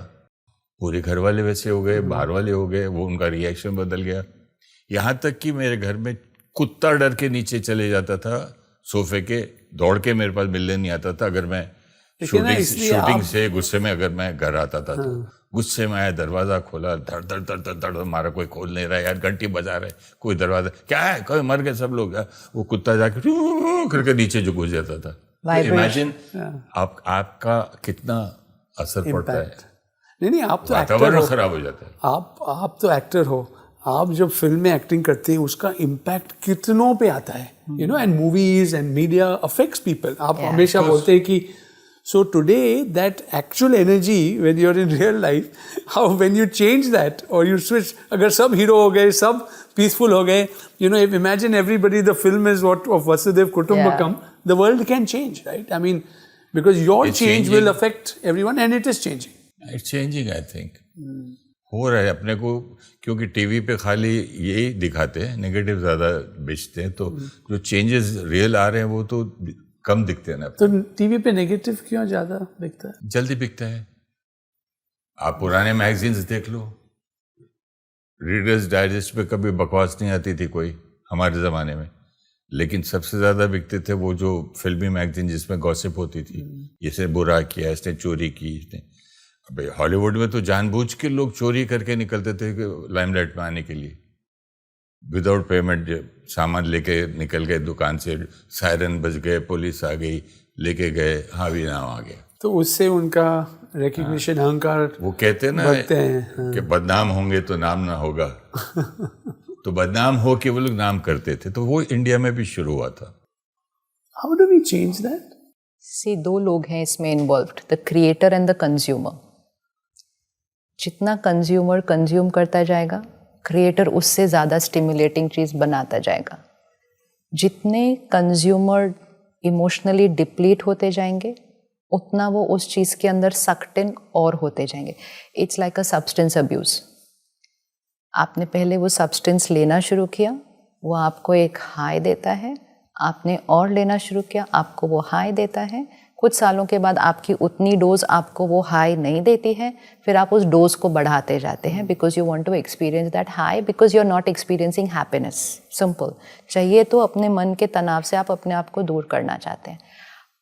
पूरे घर वाले वैसे हो गए, बाहर वाले हो गए, वो उनका रिएक्शन बदल गया. यहाँ तक कि मेरे घर में कुत्ता डर के नीचे चले जाता था सोफे के, दौड़ के मेरे पास मिलने नहीं आता था. अगर मैं शूटिंग से गुस्से में अगर मैं घर आता था तो गुस्से में आया, दरवाजा खोला, धड़ धड़ धड़ धड़ धड़ मारा, कोई खोल नहीं रहा यार, घंटी बजा रहे, कोई दरवाजा क्या है, कोई मर गए सब लोग. वो कुत्ता जाके करके नीचे जो घुस जाता था. इमेजिन आपका कितना असर पड़ता है. नहीं, आप तो एक्टर हो, खराब हो जाता है. आप तो एक्टर हो. आप जब फिल्म में एक्टिंग करते हैं उसका इम्पैक्ट कितनों पे आता है, you know, and movies and media affects people. आप हमेशा बोलते हैं कि so today that actual energy when you're in real life, how when you change that or you switch, अगर सब हीरो हो गए, सब पीसफुल हो गए, you know, if imagine everybody, the film is what of Vasudev Kutumbakam, the world can change, right? I mean, because your change will affect everyone and it is changing. It's changing, I think. हो रहा है अपने को, क्योंकि टीवी पे खाली यही दिखाते हैं, नेगेटिव ज़्यादा बेचते हैं, तो जो चेंजेस रियल आ रहे हैं वो तो कम दिखते हैं ना. तो टीवी पे नेगेटिव क्यों ज़्यादा दिखता है? जल्दी बिकता है. आप पुराने मैगजीन्स देख लो, रीडर्स डाइजेस्ट पे कभी बकवास नहीं आती थी कोई हमारे ज़माने में, लेकिन सबसे ज़्यादा बिकते थे वो जो फिल्मी मैगजीन जिसमें गॉसिप होती थी, इसने बुरा किया, इसने चोरी की, इसने. अबे हॉलीवुड में तो जानबूझ के लोग चोरी करके निकलते थे लाइमलाइट में आने के लिए, विदाउट पेमेंट सामान लेके निकल गए दुकान से, सायरन बज गए, पुलिस आ गई, लेके गए, हाँ भी नाम आ गया. तो उससे उनका रिकग्निशन, अहंकार, वो कहते हैं ना कि बदनाम होंगे तो नाम ना होगा. तो बदनाम हो के वो लोग नाम करते थे, तो वो इंडिया में भी शुरू हुआ था. How do we change that? See, दो लोग हैं इसमें involved, the creator and the consumer. जितना कंज्यूमर कंज्यूम करता जाएगा, क्रिएटर उससे ज़्यादा स्टिमुलेटिंग चीज़ बनाता जाएगा. जितने कंज्यूमर इमोशनली डिप्लीट होते जाएंगे, उतना वो उस चीज़ के अंदर सक्ड इन और होते जाएंगे. It's like a substance abuse. आपने पहले वो सब्सटेंस लेना शुरू किया, वो आपको एक हाई देता है, आपने और लेना शुरू किया, आपको वो हाई देता है, कुछ सालों के बाद आपकी उतनी डोज आपको वो हाई नहीं देती है, फिर आप उस डोज को बढ़ाते जाते हैं because you want to experience that high, because you are not experiencing happiness. Simple. चाहिए तो अपने मन के तनाव से आप अपने आप को दूर करना चाहते हैं.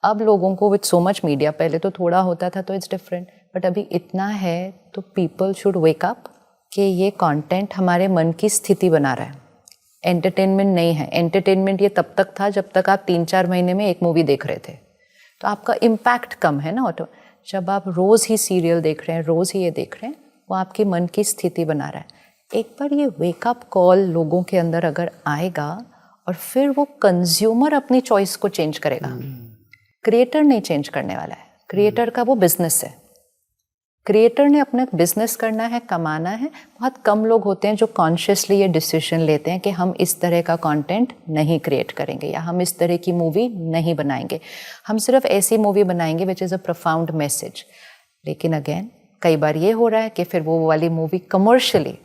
अब लोगों को विथ सो मच मीडिया, पहले तो थोड़ा होता था तो इट्स डिफरेंट, बट अभी इतना है तो पीपल शुड वेक अप कि ये कंटेंट हमारे मन की स्थिति बना रहा है. एंटरटेनमेंट नहीं है. एंटरटेनमेंट ये तब तक था जब तक आप 3-4 महीने में एक मूवी देख रहे थे, तो आपका इम्पैक्ट कम है ना. ऑटो जब आप रोज़ ही सीरियल देख रहे हैं, रोज़ ही ये देख रहे हैं, वो आपके मन की स्थिति बना रहा है. एक बार ये वेकअप कॉल लोगों के अंदर अगर आएगा और फिर वो कंज्यूमर अपनी चॉइस को चेंज करेगा. क्रिएटर नहीं चेंज करने वाला है. क्रिएटर का वो बिजनेस है. क्रिएटर ने अपना बिजनेस करना है, कमाना है. बहुत कम लोग होते हैं जो कॉन्शियसली ये डिसीजन लेते हैं कि हम इस तरह का कंटेंट नहीं क्रिएट करेंगे या हम इस तरह की मूवी नहीं बनाएंगे. हम सिर्फ ऐसी मूवी बनाएंगे which is a profound message. लेकिन अगेन कई बार ये हो रहा है कि फिर वो वाली मूवी कमर्शियली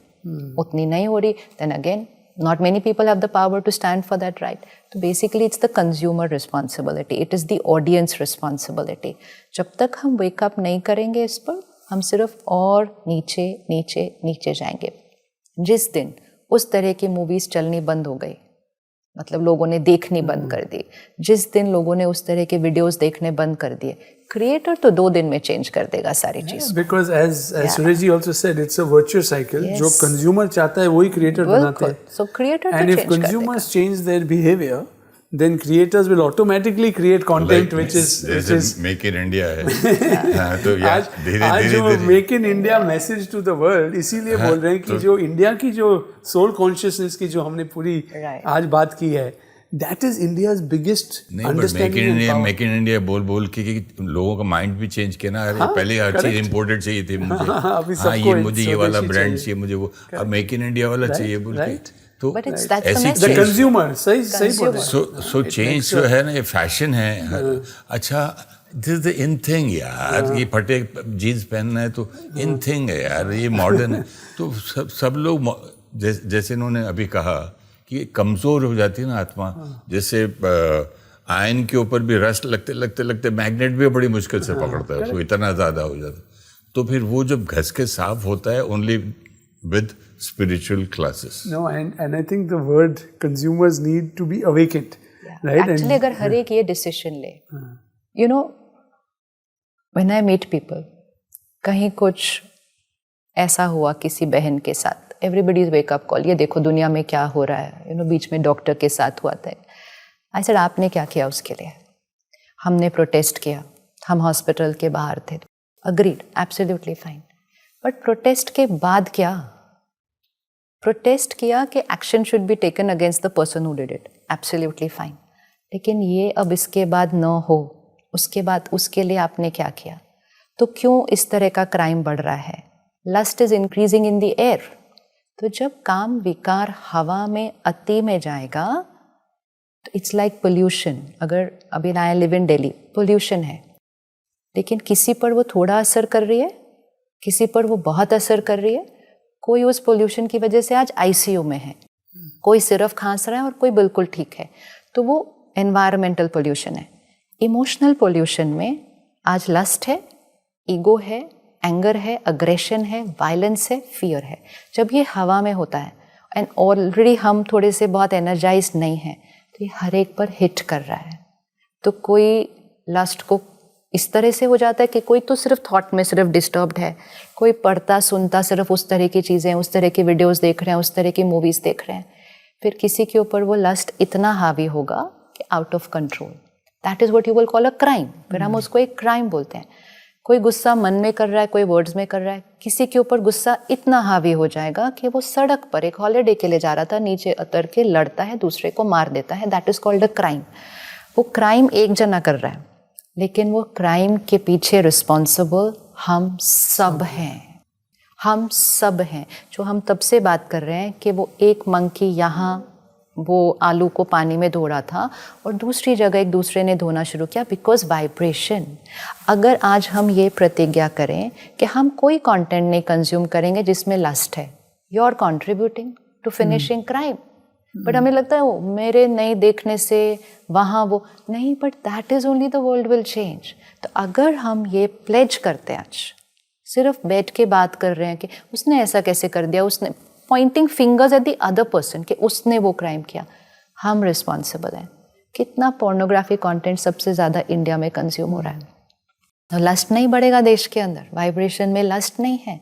उतनी नहीं हो रही. Then again not many people have the power to stand for that right. So basically it's the consumer responsibility. It is the audience responsibility. जब तक हम wake up नहीं करेंगे इस पर, हम सिर्फ और नीचे नीचे नीचे जाएंगे. जिस दिन उस तरह की मूवीज चलनी बंद हो गई, मतलब लोगों ने देखनी बंद कर दी, जिस दिन लोगों ने उस तरह के वीडियोस देखने बंद कर दिए, क्रिएटर तो 2 दिन में चेंज कर देगा सारी चीज. Because as Suresh ji also said, it's a virtuous cycle. जो कंज्यूमर चाहता है वही क्रिएटर बनाते हैं. So creator and if consumers change their behaviour, then creators will automatically create content which is make in India है. हाँ, तो यार आज जो make in India message to the world, इसीलिए बोल रहे हैं कि जो इंडिया की जो सोल कॉन्शियसनेस की जो हमने पूरी आज बात की है, that is India's biggest understanding. Make in India बोल बोल के लोगों का माइंड भी चेंज किया ना. अरे पहले हर चीज इम्पोर्टेड चाहिए थी मुझे. हाँ, ये मुझे ये वाला ब्रांड चाहिए, मुझे वो. अब मेक इन इंडिया वाला चाहिए बोल के. तो the consumer सही बोल रहे हैं. सो चेंज जो है ना, ये फैशन है. अच्छा, this is the in thing यार. ये फटे जीन्स पहनना है तो इन थिंग है यार, ये मॉडर्न है. तो सब लोग जैसे इन्होंने अभी कहा कि कमज़ोर हो जाती है ना आत्मा. जैसे आयन के ऊपर भी रस्ट लगते लगते लगते मैग्नेट भी बड़ी मुश्किल से पकड़ता है उसको, इतना ज़्यादा हो जाता है. तो फिर वो जब घस के साफ होता है only with spiritual classes. No, and I think the word consumers need to be awakened, right? Actually, अगर हर एक ये decision ले, you know, when I meet people, कहीं कुछ ऐसा हुआ किसी बहन के साथ, everybody's wake up call, ये देखो दुनिया में क्या हो रहा है, you know, बीच में डॉक्टर के साथ हुआ था. I said, आपने क्या किया उसके लिए? हमने प्रोटेस्ट किया, हम हॉस्पिटल के बाहर थे. Agreed, absolutely fine. But protest के बाद क्या? प्रोटेस्ट किया कि action should be taken against the person who did it, absolutely fine. लेकिन ये अब इसके बाद न हो, उसके बाद उसके लिए आपने क्या किया? तो क्यों इस तरह का क्राइम बढ़ रहा है? Lust is increasing in the air. तो जब काम विकार हवा में अति में जाएगा तो इट्स लाइक पोल्यूशन. अगर अभी I live in Delhi, pollution है, लेकिन किसी पर वो थोड़ा असर कर रही है, किसी पर वो बहुत असर कर रही है. कोई उस पोल्यूशन की वजह से आज आईसीयू में है, कोई सिर्फ खांस रहा है और कोई बिल्कुल ठीक है. तो वो एनवायरमेंटल पोल्यूशन है. इमोशनल पोल्यूशन में आज लस्ट है, ईगो है, एंगर है, अग्रेशन है, वायलेंस है, फियर है. जब ये हवा में होता है एंड ऑलरेडी हम थोड़े से बहुत एनर्जाइज नहीं हैं, तो ये हर एक पर हिट कर रहा है. तो कोई लस्ट को इस तरह से हो जाता है कि कोई तो सिर्फ थॉट में सिर्फ डिस्टर्ब्ड है, कोई पढ़ता सुनता सिर्फ उस तरह की चीज़ें, उस तरह की वीडियोस देख रहे हैं, उस तरह की मूवीज़ देख रहे हैं. फिर किसी के ऊपर वो लस्ट इतना हावी होगा कि out of control. That is what you will call a crime. फिर हम उसको एक क्राइम बोलते हैं. कोई गुस्सा मन में कर रहा है, कोई वर्ड्स में कर रहा है. किसी के ऊपर गुस्सा इतना हावी हो जाएगा कि वो सड़क पर एक हॉलीडे के लिए जा रहा था, नीचे उतर के लड़ता है, दूसरे को मार देता है. That is called a crime. वो क्राइम एक जना कर रहा है, लेकिन वो क्राइम के पीछे रिस्पॉन्सिबल हम सब हैं. हम सब हैं. जो हम तब से बात कर रहे हैं कि वो एक मंकी यहाँ वो आलू को पानी में धो रहा था और दूसरी जगह एक दूसरे ने धोना शुरू किया, बिकॉज वाइब्रेशन. अगर आज हम ये प्रतिज्ञा करें कि हम कोई कंटेंट नहीं कंज्यूम करेंगे जिसमें लस्ट है, you are contributing to finishing crime. But हमें लगता है वो मेरे नहीं देखने से वहाँ वो नहीं, but that is only the world will change. तो अगर हम ये प्लेज करते हैं, आज सिर्फ बैठ के बात कर रहे हैं कि उसने ऐसा कैसे कर दिया, उसने Poynting fingers at the other person कि उसने वो क्राइम किया, हम रिस्पॉन्सिबल हैं. कितना पोर्नोग्राफी कंटेंट सबसे ज़्यादा इंडिया में कंज्यूम हो रहा है. तो लस्ट नहीं बढ़ेगा देश के अंदर, वाइब्रेशन में लस्ट नहीं है.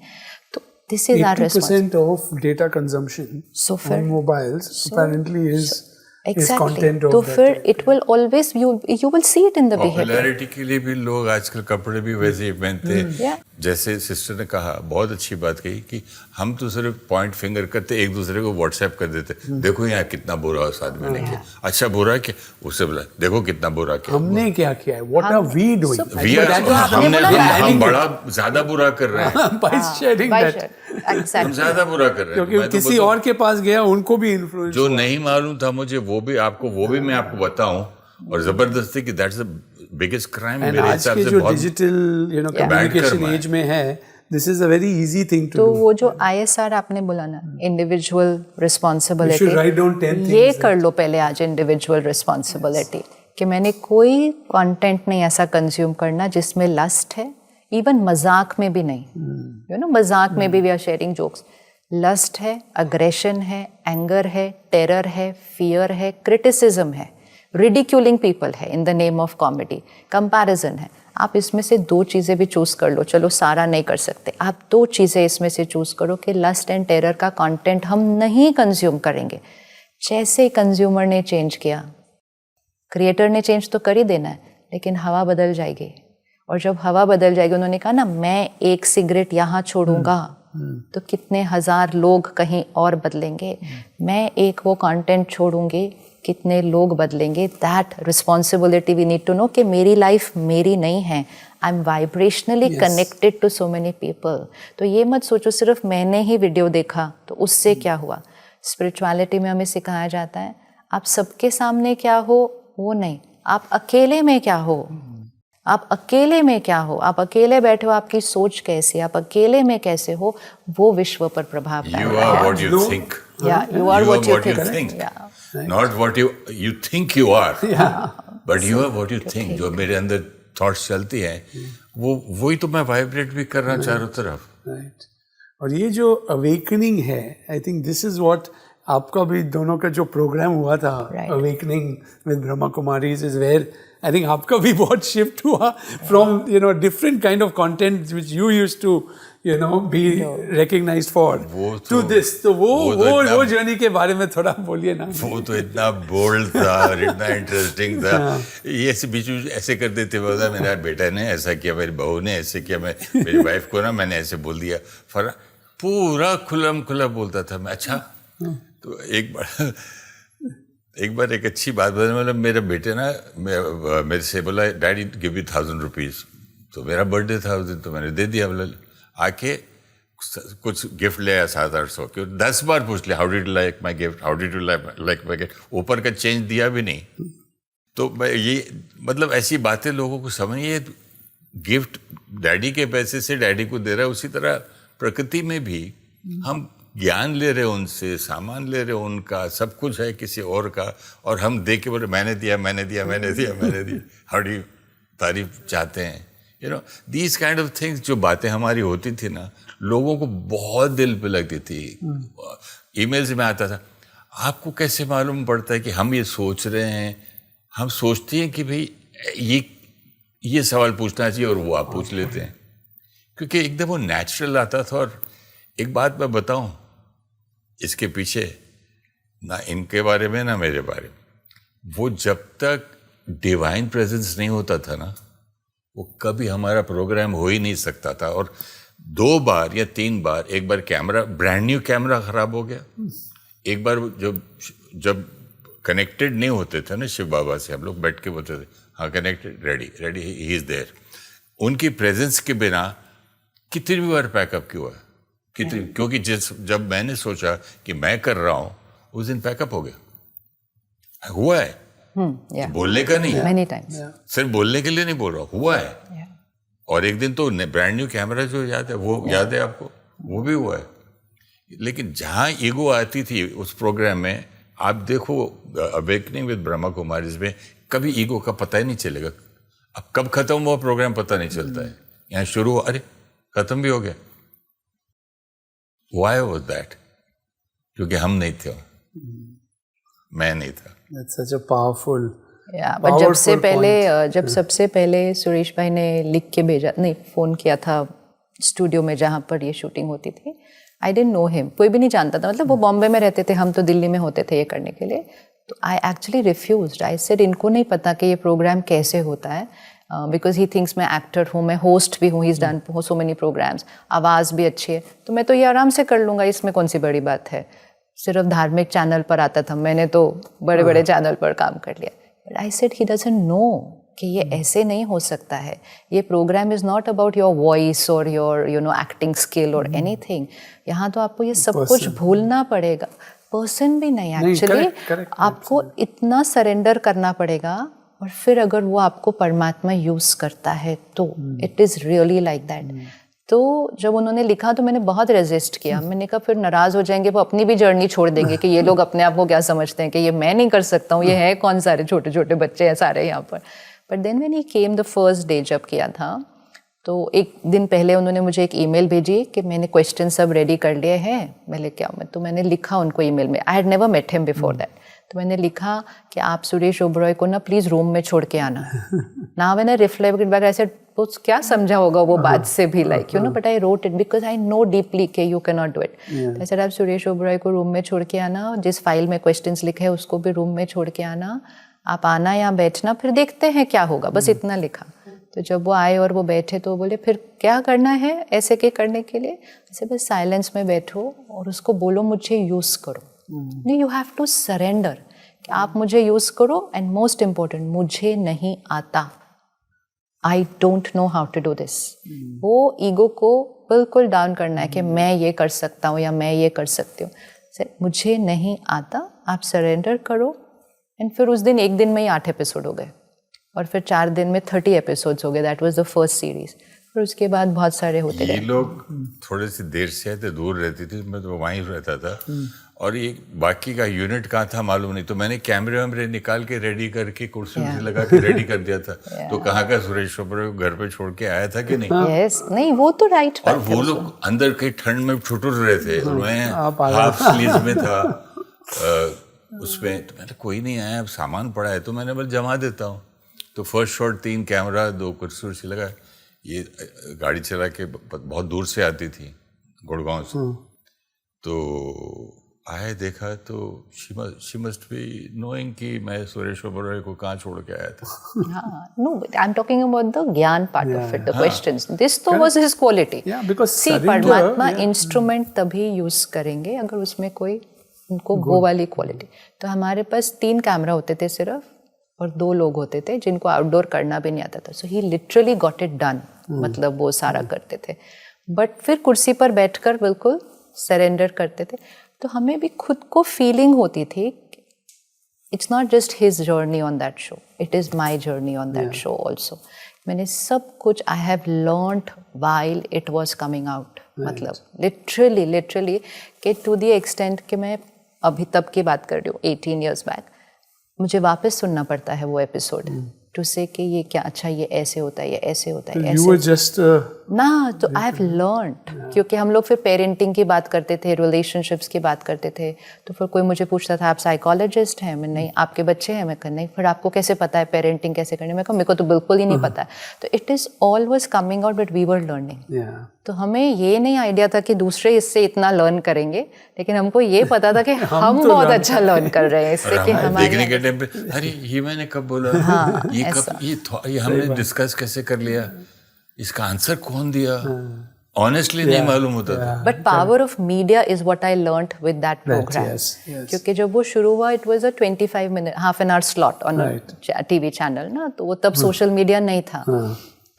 तो this is our 80% of data consumption So on फिर- mobiles apparently is Exactly. content of तो that फिर type. it will always you will see it in the behavior. Popularity के लिए भी लोग आजकल कपड़े भी वैसे ही पहनते हैं. Yeah. जैसे सिस्टर ने कहा, बहुत अच्छी बात कही कि हम तो सिर्फ पॉइंट फिंगर करते, एक दूसरे को व्हाट्सएप कर देते, देखो यहाँ कितना बुरा उस आदमी ने किया, अच्छा बुरा किया, उससे बोला देखो कितना बुरा किया. हमने क्या किया है? What are we doing? So- We are- जो आपने हमने बोला ना, हम बड़ा ज्यादा बुरा कर रहे हैं. by sharing By that. share. हम Exactly. ज्यादा बुरा कर रहे हैं. क्योंकि मैं तो किसी बताऊं, और के पास गया, उनको भी इन्फ्लुएंस जो नहीं मालूम था मुझे वो भी मैं आपको बताऊं, और जबरदस्ती की that's the biggest crime and मेरे आज हिसाब के से. जो बहुत डिजिटल बैड कम्युनिकेशन कर्म है. एज में है, this is a very easy thing to to do. वो जो ISR आपने बोला ना, individual You should responsibility, write down 10 ये things कर लो पहले आज, इंडिविजुअल रिस्पॉन्सिबिलिटी कि मैंने कोई कंटेंट नहीं ऐसा कंज्यूम करना जिसमें लस्ट है. इवन मजाक में भी नहीं, यू नो, मजाक में भी we are sharing jokes. Lust है, अग्रेशन है, एंगर है, टेरर है, फियर है, क्रिटिसिज्म है, रिडिक्यूलिंग पीपल है in the name of comedy, comparison है. आप इसमें से 2 चीज़ें भी चूज़ कर लो. चलो सारा नहीं कर सकते, आप 2 चीज़ें इसमें से चूज़ करो कि लस्ट एंड टेरर का कंटेंट हम नहीं कंज्यूम करेंगे. जैसे कंज्यूमर ने चेंज किया, क्रिएटर ने चेंज तो कर ही देना है, लेकिन हवा बदल जाएगी. और जब हवा बदल जाएगी, उन्होंने कहा ना, मैं एक सिगरेट यहाँ छोड़ूंगा तो कितने हजार लोग कहीं और बदलेंगे. मैं एक वो कंटेंट छोड़ूंगी, कितने लोग बदलेंगे. That responsibility we need to know कि मेरी लाइफ मेरी नहीं है. I am vibrationally connected to so many people. तो ये मत सोचो सिर्फ मैंने ही वीडियो देखा तो उससे क्या हुआ. स्पिरिचुअलिटी में हमें सिखाया जाता है आप सबके सामने क्या हो वो नहीं, आप अकेले में क्या हो. आप अकेले में क्या हो, आप अकेले बैठे हो, आपकी सोच कैसी, आप अकेले में कैसे हो, वो विश्व पर प्रभाव You डालता are है. what you think. You are what you think. Not what you think you are. But you are what you think. जो मेरे अंदर थॉट्स चलती हैं, वही तो मैं वाइब्रेट भी कर रहा हूँ चारों तरफ. राइट. और ये जो अवेकनिंग है, I think this is what आपका भी दोनों का जो प्रोग्राम हुआ था, Right. Awakening with Brahma Kumaris, is where I think आपका भी बहुत शिफ्ट हुआ from different kind of content which you used to be recognised for to this. तो वो जर्नी के बारे में थोड़ा बोलिए ना. वो तो इतना बोल्ड था और इतना इंटरेस्टिंग था. ये ऐसे बीच में ऐसे कर देते, बोला मेरा बेटा ने ऐसा किया, मेरी बहू ने ऐसे किया, मैं मेरी वाइफ को ना मैंने ऐसे बोल दिया. पूरा खुलम खुला बोलता था मैं. अच्छा, तो एक बार एक अच्छी बात बता, मतलब मेरे बेटे ना मेरे से बोला, डैडी गिव मी 1000 रुपीज़. तो मेरा बर्थडे था उस दिन, तो मैंने दे दिया. बोला आके कुछ गिफ्ट ले आया 700-800 क्यों. 10 बार पूछ लिया, how did you like my gift, how did you like my gift. ऊपर का चेंज दिया भी नहीं. तो मैं ये मतलब ऐसी बातें लोगों को समझ, ये गिफ्ट डैडी के पैसे से डैडी को दे रहा है. उसी तरह प्रकृति में भी हम ज्ञान ले रहे, उनसे सामान ले रहे, उनका सब कुछ है किसी और का, और हम देख के बोले मैंने दिया. हाउ डू तारीफ चाहते हैं, दीज काइंड ऑफ थिंग्स. जो बातें हमारी होती थी ना, लोगों को बहुत दिल पे लगती थी. ईमेल्स में आता था, आपको कैसे मालूम पड़ता है कि हम ये सोच रहे हैं. हम सोचते हैं कि भाई ये सवाल पूछना चाहिए, और वो आप पूछ लेते हैं, क्योंकि एकदम वो नेचुरल आता था. और एक बात मैं बताऊं, इसके पीछे ना इनके बारे में ना मेरे बारे में, वो जब तक डिवाइन प्रेजेंस नहीं होता था ना, वो कभी हमारा प्रोग्राम हो ही नहीं सकता था. और 2 बार या 3 बार, एक बार कैमरा, ब्रांड न्यू कैमरा खराब हो गया. एक बार जब कनेक्टेड नहीं होते थे ना शिव बाबा से, हम लोग बैठ के बोलते थे हाँ connected, ready he is there. उनकी प्रेजेंस के बिना कितनी बार पैकअप किया है, क्योंकि जब मैंने सोचा कि मैं कर रहा हूँ, उस दिन पैकअप हो गया. हुआ है. बोलने का नहीं, Many times. सिर्फ बोलने के लिए नहीं बोल रहा, हुआ है. और एक दिन तो ब्रांड न्यू कैमरा जो याद है, वो याद है आपको, वो भी हुआ है. लेकिन जहाँ ईगो आती थी उस प्रोग्राम में, आप देखो अवेकनिंग विद ब्रह्मा कुमारी में कभी ईगो का पता ही नहीं चलेगा। अब कब खत्म हुआ प्रोग्राम पता नहीं चलता है। यहाँ शुरू हुआ, अरे खत्म भी हो गया। Why was that? क्योंकि हम नहीं थे, मैं नहीं था। That's such a powerful. But जब सबसे पहले सुरेश भाई ने लिख के भेजा, नहीं फ़ोन किया था स्टूडियो में जहाँ पर ये शूटिंग होती थी, आई डिडंट नो हिम, कोई भी नहीं जानता था, मतलब वो बॉम्बे में रहते थे, हम तो दिल्ली में होते थे ये करने के लिए। तो I actually refused, I said इनको नहीं पता कि ये प्रोग्राम कैसे होता है, बिकॉज ही थिंक्स मैं एक्टर हूँ, मैं होस्ट भी हूँ, he is done so many programmes, आवाज़ भी अच्छी है, तो मैं तो ये आराम से कर लूँगा, इसमें कौन सी बड़ी बात है। सिर्फ धार्मिक चैनल पर आता था, मैंने तो बड़े बड़े चैनल पर काम कर लिया। But I said he doesn't know कि ये ऐसे नहीं हो सकता है, ये programme is not about your voice और योर एक्टिंग स्किल और एनीथिंग, यहाँ तो आपको ये सब कुछ भूलना पड़ेगा, पर्सन भी नहीं एक्चुअली, आपको इतना सरेंडर करना पड़ेगा, और फिर अगर वो आपको परमात्मा यूज़ करता है तो it is really like that. तो जब उन्होंने लिखा तो मैंने बहुत रेजिस्ट किया, मैंने कहा फिर नाराज़ हो जाएंगे, वो अपनी भी जर्नी छोड़ देंगे कि ये लोग अपने आप को क्या समझते हैं कि ये मैं नहीं कर सकता हूँ, ये है कौन, सारे छोटे छोटे बच्चे हैं सारे यहाँ पर। But then when he came the first day जब किया था, तो एक दिन पहले उन्होंने मुझे एक ईमेल भेजी कि मैंने क्वेश्चन सब रेडी कर लिए हैं। मैंने क्या, तो मैंने लिखा उनको ईमेल में, I had never met him before that, तो मैंने लिखा कि आप सुरेश ओबरॉय को ना प्लीज़ रूम में छोड़ के आना। ना मैंने रिफ्लेक्ट बैक, ऐसे वो क्या समझा होगा वो बात से भी, like you know, but I wrote it because I know deeply कि you can not do it. ऐसे आप सुरेश ओबरॉय को रूम में छोड़ के आना, जिस फाइल में क्वेश्चंस लिखे हैं उसको भी रूम में छोड़ के आना, आप आना यहाँ बैठना, फिर देखते हैं क्या होगा, बस इतना लिखा। तो जब वो आए और वो बैठे तो बोले फिर क्या करना है ऐसे के करने के लिए, ऐसे बस साइलेंस में बैठो और उसको बोलो मुझे यूज़ करो, नहीं यू हैव टू सरेंडर कि आप मुझे यूज़ करो, एंड मोस्ट इम्पोर्टेंट मुझे नहीं आता, I don't know how to do this. वो ईगो को बिल्कुल डाउन करना है कि मैं ये कर सकता हूँ या मैं ये कर सकती हूँ, मुझे नहीं आता, आप सरेंडर करो। एंड फिर उस दिन एक दिन में ही 8 एपिसोड हो गए, और फिर 4 दिन में 30 एपिसोड्स हो गए, that was the first series. फिर उसके बाद बहुत सारे होते रहे। ये लोग थोड़े से देर से आए थे, दूर रहती थी, मैं तो वहीं रहता था, और ये बाकी का यूनिट कहाँ था मालूम नहीं, तो मैंने कैमरे वैमरे निकाल के रेडी करके कुर्सी से लगा के रेडी कर दिया था। तो कहाँ का सुरेश ओबरॉय को घर पे छोड़ के आया था कि नहीं? यस, नहीं वो तो राइट। और वो लोग अंदर कहीं ठंड में ठुठुर रहे थे, और मैं हाफ स्लीव्स में था उसमें, तो मैंने कोई नहीं आया, अब सामान पड़ा है तो मैंने बस जमा देता हूँ। तो फर्स्ट शॉट 3 कैमरा 2 कुर्सी लगा, ये गाड़ी चला के बहुत दूर से आती थी गुड़गांव से, तो आए देखा तो शी मस्ट बी नोइंग कि मैं सुरेश ओबरॉय को कहाँ छोड़ के आया था। हाँ, no, I'm talking about the ज्ञान part of it, the questions. This तो was his quality. Yeah, because see, परमात्मा इंस्ट्रूमेंट तभी यूज करेंगे अगर उसमें कोई उनको वो वाली क्वालिटी। तो हमारे पास 3 कैमरा होते थे सिर्फ, और 2 लोग होते थे जिनको आउटडोर करना भी नहीं आता था। सो ही लिटरली गॉट इट डन, मतलब वो सारा करते थे। बट फिर कुर्सी पर बैठकर बिल्कुल सरेंडर करते थे। तो हमें भी खुद को फीलिंग होती थी, it's not just his journey on that show, it is my journey on that show also. मैंने सब कुछ I have learned while it was coming out, मतलब लिटरली कि टू द एक्सटेंट कि मैं अभी तब की बात कर रही हूँ 18 years बैक, मुझे वापस सुनना पड़ता है वो एपिसोड टू से कि ये क्या, अच्छा ये ऐसे होता है, ये ऐसे होता है, ऐसे जस्ट ना। तो आई हैव लर्नड, क्योंकि हम लोग फिर पेरेंटिंग की बात करते थे, रिलेशनशिप्स की बात करते थे, तो फिर कोई मुझे पूछता था आप साइकोलॉजिस्ट हैं? मैं नहीं। आपके बच्चे हैं? मैं कहा नहीं। फिर आपको कैसे पता है पेरेंटिंग कैसे करनी? मैं कहा मेरे को तो बिल्कुल ही नहीं पता है। तो it is always coming out, but we were learning. तो हमें ये नहीं आइडिया था कि दूसरे इससे इतना लर्न करेंगे, लेकिन हमको ये पता था कि हम तो बहुत अच्छा लर्न कर रहे हैं इससे कि हमारे देखने के टाइम पे अरे ये मैंने कब बोला, ये कब, ये हमने डिस्कस कैसे कर लिया, इसका आंसर कौन दिया, ऑनेस्टली नहीं मालूम होता था। But power of media is what I learned with that programme, क्योंकि जब वो शुरू हुआ it was a 25 minute half an hour slot on TV channel ना, तो वो तब सोशल मीडिया नहीं था।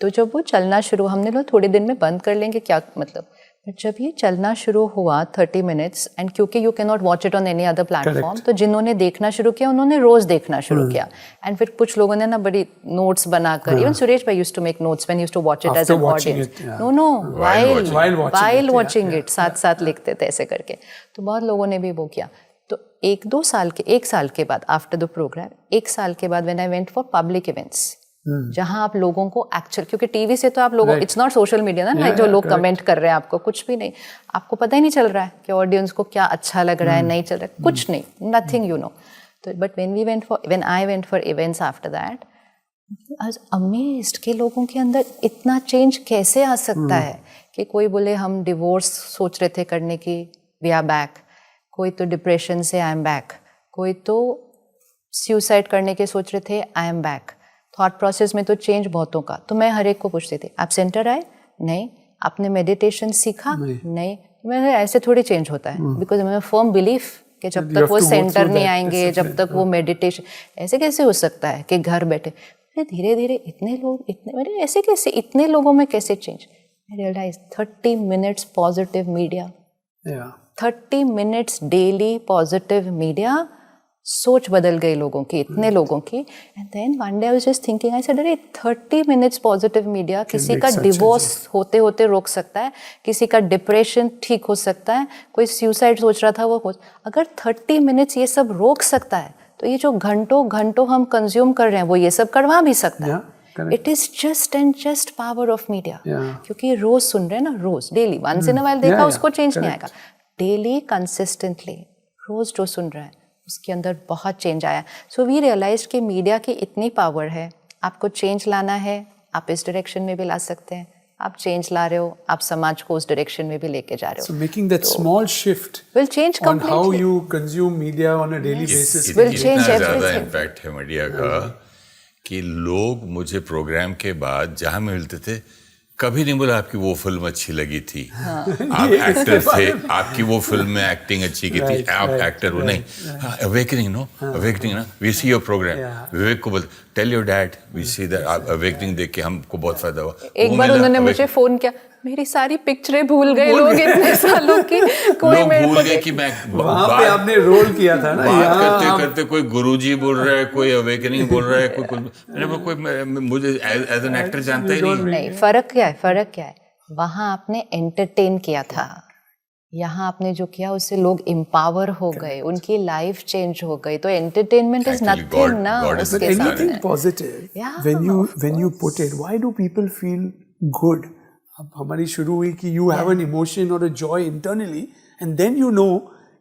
तो जब वो चलना शुरू, हमने लोग थोड़े दिन में बंद कर लेंगे क्या मतलब, बट जब ये चलना शुरू हुआ 30 minutes, एंड क्योंकि you can not watch it on any other platform, तो जिन्होंने देखना शुरू किया उन्होंने रोज देखना शुरू किया। एंड फिर कुछ लोगों ने ना बड़ी नोट्स बनाकर, even Suresh bhai used to make notes when used to watch it as an audience, no while watching it, साथ साथ लिखते थे ऐसे करके। तो बहुत लोगों ने भी वो किया। तो एक साल के बाद आफ्टर द प्रोग्राम, एक साल के बाद when I went for public events, जहां आप लोगों को एक्चुअल, क्योंकि टीवी से तो आप लोगों, इट्स नॉट सोशल मीडिया ना, जो लोग कमेंट कर रहे हैं आपको, कुछ भी नहीं, आपको पता ही नहीं चल रहा है कि ऑडियंस को क्या अच्छा लग रहा है, नहीं चल रहा है, कुछ नहीं, नथिंग यू नो. तो but when I went for events after that, I was amazed कि लोगों के अंदर इतना चेंज कैसे आ सकता है. कि कोई बोले हम डिवोर्स सोच रहे थे करने की, वी आर बैक. कोई तो डिप्रेशन से आई एम बैक. कोई तो सुसाइड करने के सोच रहे थे, I am back. Thought process में तो चेंज बहुतों का. तो मैं हर एक को पूछती थी, आप सेंटर आए? नहीं. आपने मेडिटेशन सीखा? नहीं. मैंने ऐसे थोड़ी चेंज होता है, बिकॉज मैं फर्म बिलीफ कि जब तक वो सेंटर नहीं आएंगे, जब तक वो मेडिटेशन, ऐसे कैसे हो सकता है कि घर बैठे. फिर धीरे धीरे इतने लोग, इतने ऐसे कैसे, इतने लोगों में कैसे change. I realized 30 minutes positive media. Yeah. 30 minutes daily positive media. सोच बदल गई लोगों की, इतने लोगों की. And then one day I was just thinking, I said, अरे 30 minutes positive media किसी का डिवोर्स होते होते रोक सकता है, किसी का डिप्रेशन ठीक हो सकता है, कोई सुसाइड सोच रहा था वो अगर 30 minutes ये सब रोक सकता है, तो ये जो घंटों घंटों हम कंज्यूम कर रहे हैं, वो ये सब करवा भी सकता है. It is just and just power of media. क्योंकि रोज सुन रहे हैं ना, रोज daily, once in a while देखा उसको चेंज नहीं आएगा. डेली कंसिस्टेंटली रोज जो सुन रहा है उसके अंदर बहुत चेंज आया. सो वी रियलाइज कि मीडिया की इतनी पावर है. आपको चेंज लाना है, आप इस डायरेक्शन में भी ला सकते हैं. आप चेंज ला रहे हो, आप समाज को उस डायरेक्शन में भी लेके जा रहे हो. So making that small shift will change on completely. how you consume media on a daily basis will change everything. ज़्यादा इम्पैक्ट है मीडिया का कि लोग मुझे प्रोग्राम के बाद जहाँ मिलते थे, कभी नहीं बोला आपकी वो फिल्म अच्छी लगी थी. आप एक्टर थे, आपकी वो फिल्म में एक्टिंग अच्छी की थी, आप एक्टर हो. नहीं, अवेकनिंग ना, we see your programme. Vivek को बोल, tell your dad we see that awakening देख के हमको बहुत फायदा हुआ. एक बार उन्होंने मुझे फोन किया, मेरी सारी पिक्चरें भूल गए लोग इतने सालों की. कोई मेरे भूल गए कि मैं वहाँ पे आपने रोल किया था ना, बात करते करते कोई गुरुजी बोल रहा है, कोई अवेकनिंग बोल रहा है, कोई मुझे एज एन एक्टर जानता ही नहीं. फर्क क्या है, वहाँ आपने एंटरटेन किया था, यहाँ आपने जो किया उससे लोग एम्पावर हो गए, उनकी लाइफ चेंज हो गई. तो एंटरटेनमेंट इज नथिंग ना उसके सामने. anything positive when you put it, why do people feel good? अब हमारी शुरू हुई कि you have an emotion or a joy internally and then you know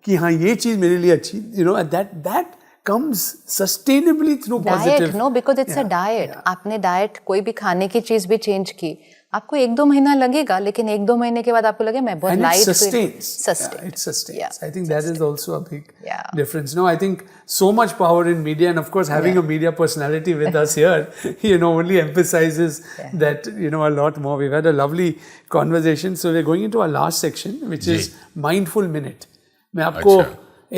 कि हाँ ये चीज मेरे लिए अच्छी, you know, that comes sustainably through positive. Diet, no, because it's a diet. आपने डाइट कोई भी खाने की चीज भी चेंज की, आपको 1-2 महीना लगेगा, लेकिन 1-2 महीने के बाद आपको लगे मैं बहुत light. And it sustains. Yeah, I think that is also a big difference. No, I think so much power in media, and of course having a media personality with us here, you know, only emphasizes that, you know, a lot more. We've had a lovely conversation. So we're going into our last section, which is mindful minute. मैं आपको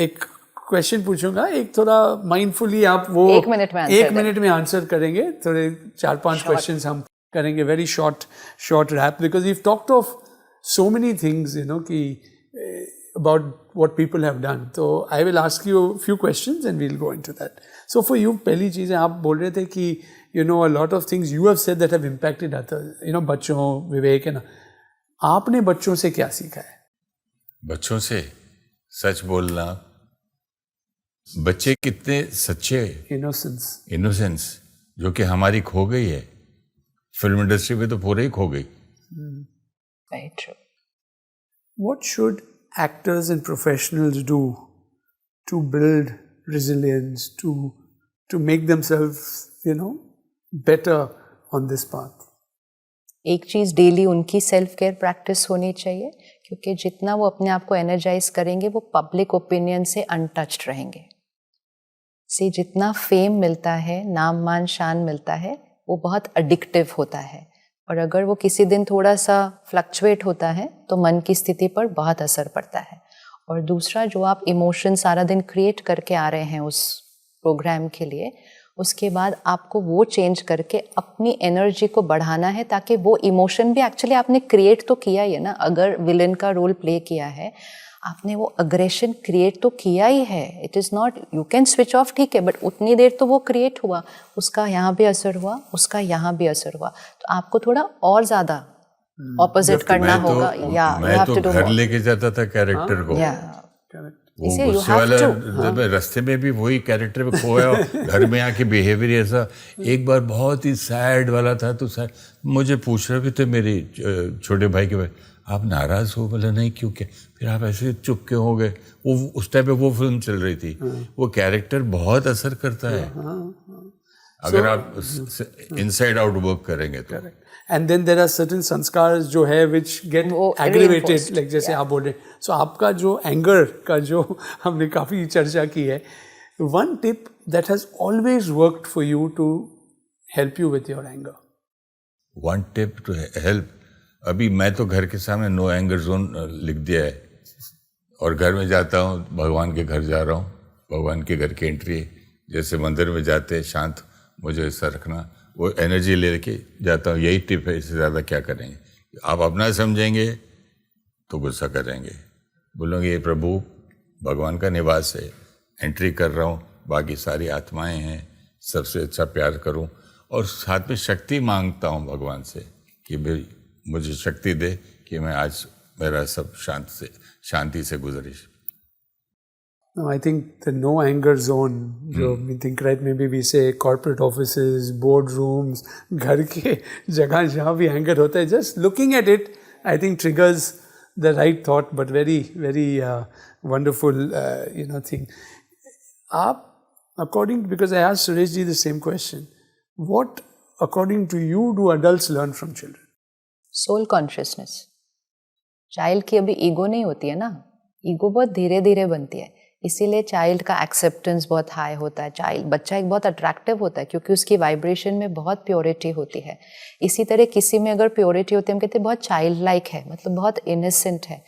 एक क्वेश्चन पूछूंगा, एक थोड़ा माइंडफुली आप वो 1 मिनट में आंसर करेंगे. थोड़े 4-5 क्वेश्चंस हम करेंगे, very short wrap, because we've talked of so many things, you know, about what people have done. So I will ask you a few questions and we'll go into that. So for you, पहली चीज़ है, आप बोल रहे थे कि, you know, a lot of things you have said that have impacted others, you know, बच्चों, विवेक है ना, आपने बच्चों से क्या सीखा है? बच्चों से सच बोलना. बच्चे कितने सच्चे, इनोसेंस जो कि हमारी खो गई है. फिल्म इंडस्ट्री में तो पूरे ही खो गई. Very true. What should actors and professionals do to build resilience, to make themselves, you know, better on this path? एक चीज डेली उनकी सेल्फ केयर प्रैक्टिस होनी चाहिए, क्योंकि जितना वो अपने आप को एनर्जाइज करेंगे, वो पब्लिक ओपिनियन से अनटच्ड रहेंगे. से जितना फेम मिलता है, नाम मान शान मिलता है, वो बहुत एडिक्टिव होता है. और अगर वो किसी दिन थोड़ा सा फ्लक्चुएट होता है तो मन की स्थिति पर बहुत असर पड़ता है. और दूसरा, जो आप इमोशन सारा दिन क्रिएट करके आ रहे हैं उस प्रोग्राम के लिए, उसके बाद आपको वो चेंज करके अपनी एनर्जी को बढ़ाना है, ताकि वो इमोशन भी एक्चुअली आपने क्रिएट तो किया ही है ना. अगर विलन का रोल प्ले किया है, आपने वो अग्रेशन क्रिएट तो किया ही है. It is not you can switch off, ठीक है, बट उतनी देर तो वो क्रिएट हुआ, उसका यहाँ भी असर हुआ, उसका यहाँ भी असर हुआ. तो आपको थोड़ा और ज़्यादा ऑपोजिट करना होगा. मैं तो घर लेके जाता था कैरेक्टर को. इसे you गुस्से have वाला to, रास्ते में भी वही कैरेक्टर में खोया हो, घर में आके बिहेवियर ऐसा। एक बार बहुत ही सैड वाला था, तो सैड मुझे पूछ रहे भी थे मेरे छोटे भाई के भाई, आप नाराज हो? बोला नहीं, क्यों, क्या? फिर आप ऐसे चुप क्यों हो गए? वो उस टाइम पे वो फिल्म चल रही थी। वो कैरेक्टर बहुत असर करता है अगर आप इनसाइड आउट वर्क करेंगे तो। And then there are certain संस्कार्स जो है व्हिच गेट एग्रीवेटेड, लाइक जैसे आप बोल रहे हैं। सो आपका जो एंगर का जो हमने काफ़ी चर्चा की है, one tip that has always worked for you to help you with your anger. One tip to help, अभी मैं तो घर के सामने नो एंगर जोन लिख दिया है, और घर में जाता हूँ, भगवान के घर जा रहा हूँ, भगवान के घर की एंट्री है, जैसे मंदिर में जाते हैं शांत, मुझे ऐसा रखना, वो एनर्जी लेके जाता हूँ। यही टिप है, इससे ज़्यादा क्या करेंगे? आप अपना समझेंगे तो गुस्सा करेंगे, बोलोगे ये प्रभु भगवान का निवास है, एंट्री कर रहा हूँ, बाकी सारी आत्माएं हैं, सबसे अच्छा प्यार करूँ, और साथ में शक्ति मांगता हूँ भगवान से कि भाई मुझे शक्ति दे कि मैं आज मेरा सब शांति से गुजरे। No, I think the no anger zone, जो we think right, maybe we say corporate offices, boardrooms, घर के जगह जहाँ भी anger होता है, just looking at it, I think triggers the right thought, but very, very wonderful, thing. आप, because I asked Suresh ji the same question, what, according to you, do adults learn from children? Soul consciousness. Child की अभी ईगो नहीं होती है ना, ईगो बहुत धीरे धीरे बनती है, इसीलिए चाइल्ड का एक्सेप्टेंस बहुत हाई होता है। बच्चा एक बहुत अट्रैक्टिव होता है क्योंकि उसकी वाइब्रेशन में बहुत प्योरिटी होती है। इसी तरह किसी में अगर प्योरिटी होती है, हम कहते हैं बहुत चाइल्ड लाइक है, मतलब बहुत इनोसेंट है,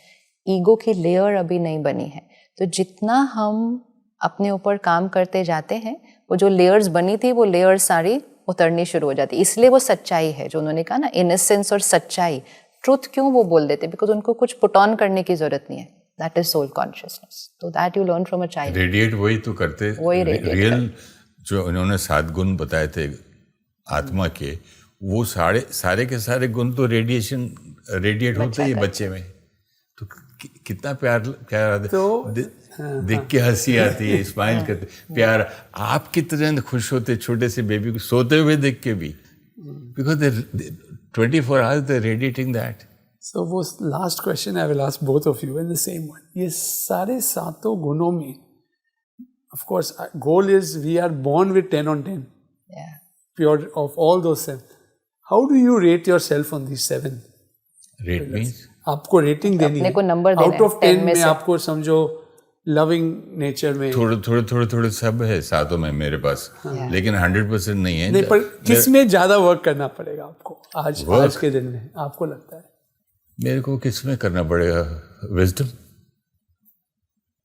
ईगो की लेयर अभी नहीं बनी है। तो जितना हम अपने ऊपर काम करते जाते हैं, वो जो लेयर्स बनी थी वो लेयर्स सारी उतरनी शुरू हो जाती है। इसलिए वो सच्चाई है जो उन्होंने कहा ना, इनोसेंस और सच्चाई, ट्रुथ क्यों वो बोल देते, बिकॉज उनको कुछ पुट ऑन करने की जरूरत नहीं है। दैट इज सोल कॉन्शियसनेस, तो that you learn from a child. Radiate वही तो करते, रियल जो उन्होंने 7 गुण बताए थे आत्मा के, वो सारे के सारे गुण तो रेडिएट होते ही बच्चे में। तो कितना प्यार आता है, देख के हंसी आती है, स्माइल करते, प्यार। आप कितने खुश होते छोटे से बेबी को सोते हुए देख के भी, because 24 hours they're radiating that. So वो last question I will ask both of you in the same one. ये सारे 7 गुणों में, of course, goal is we are born with 10 on 10. Yeah. Pure of all those 7. How do you rate yourself on these 7? Rate means? आपको रेटिंग देनी है, अपने को नंबर देना है, out of 10 में से आपको समझो लविंग नेचर में थोड़े सब है 7 में मेरे पास, लेकिन 100% नहीं है। नहीं, पर किस में ज्यादा वर्क करना पड़ेगा आपको आज के दिन में, आपको लगता है? मेरे को किस में करना पड़ेगा? विजडम,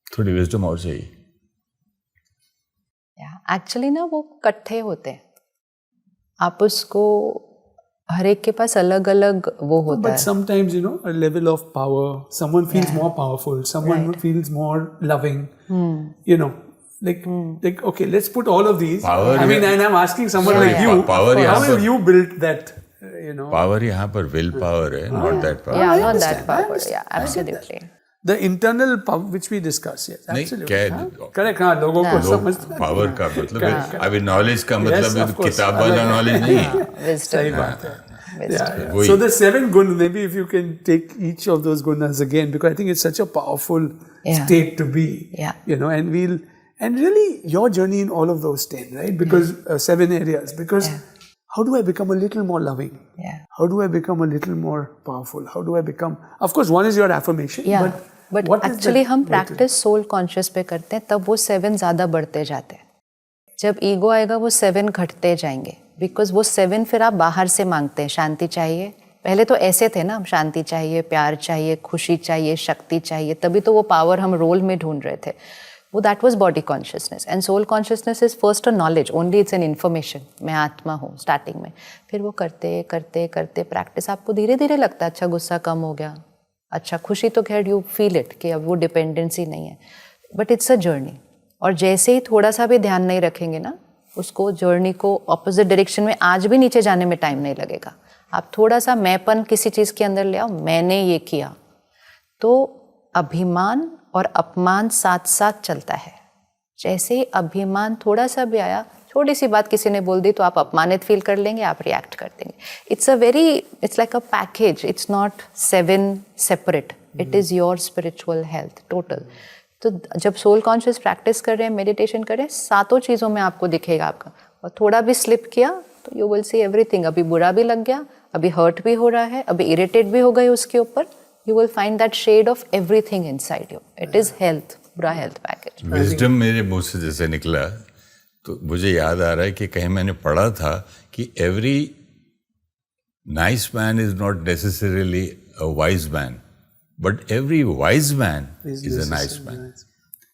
थोड़ी विजडम और चाहिए। एक्चुअली ना वो इकट्ठे होते हैं, आप उसको हर एक के पास अलग अलग वो होता है। But sometimes, a level of power, someone feels more powerful, someone feels more loving, like okay, let's put all of these. Power, and I'm asking someone like you, how will you build that, Power यहाँ पर will power है, not that power. Yeah, not that power. Yeah, absolutely. The internal power which we discuss, yes, absolutely. Correct, हाँ, लोगों को समझते हैं। पावर का मतलब है, अभी नॉलेज का मतलब किताब वाला नॉलेज नहीं है। सही बात है। So the 7 gunas, maybe if you can take each of those gunas again, because I think it's such a powerful state to be. And really your journey in all of those 10, right? Because 7 areas. Because how do I become a little more loving? How do I become a little more powerful? How do I become? Of course, one is your affirmation. But actually हम practice soul conscious पे करते हैं, तब वो 7 ज़्यादा बढ़ते जाते हैं। जब ईगो आएगा वो 7 घटते जाएंगे, बिकॉज वो 7 फिर आप बाहर से मांगते हैं। शांति चाहिए, पहले तो ऐसे थे ना, शांति चाहिए, प्यार चाहिए, खुशी चाहिए, शक्ति चाहिए, तभी तो वो पावर हम रोल में ढूंढ रहे थे। वो that was body consciousness, and soul consciousness is first a knowledge, only it's an information, मैं आत्मा हूँ स्टार्टिंग में। फिर वो करते करते करते प्रैक्टिस, आपको धीरे धीरे लगता है अच्छा गुस्सा कम हो गया, अच्छा खुशी तो खैर यू फील इट कि अब वो डिपेंडेंसी नहीं है, बट इट्स अ जर्नी। और जैसे ही थोड़ा सा भी ध्यान नहीं रखेंगे ना, उसको जर्नी को ऑपोजिट डायरेक्शन में आज भी नीचे जाने में टाइम नहीं लगेगा। आप थोड़ा सा मैंपन किसी चीज़ के अंदर ले आओ, मैंने ये किया, तो अभिमान और अपमान साथ साथ चलता है। जैसे ही अभिमान थोड़ा सा भी आया, छोटी सी बात किसी ने बोल दी तो आप अपमानित फील कर लेंगे, आप रिएक्ट कर देंगे। It's like a package, it's not 7 separate, it is your spiritual health total. तो जब सोल कॉन्शियस प्रैक्टिस कर रहे हैं, मेडिटेशन कर रहे हैं, सातों चीज़ों में आपको दिखेगा आपका। और थोड़ा भी स्लिप किया तो यू विल सी एवरीथिंग। अभी बुरा भी लग गया, अभी हर्ट भी हो रहा है, अभी इरिटेट भी हो गए उसके ऊपर, you will find that shade of everything inside you. It is health, पूरा health package. विजडम मेरे मुंह से जैसे निकला तो मुझे याद आ रहा है कि कहीं मैंने पढ़ा था कि every nice man is not necessarily a wise man, but every wise man is a nice man.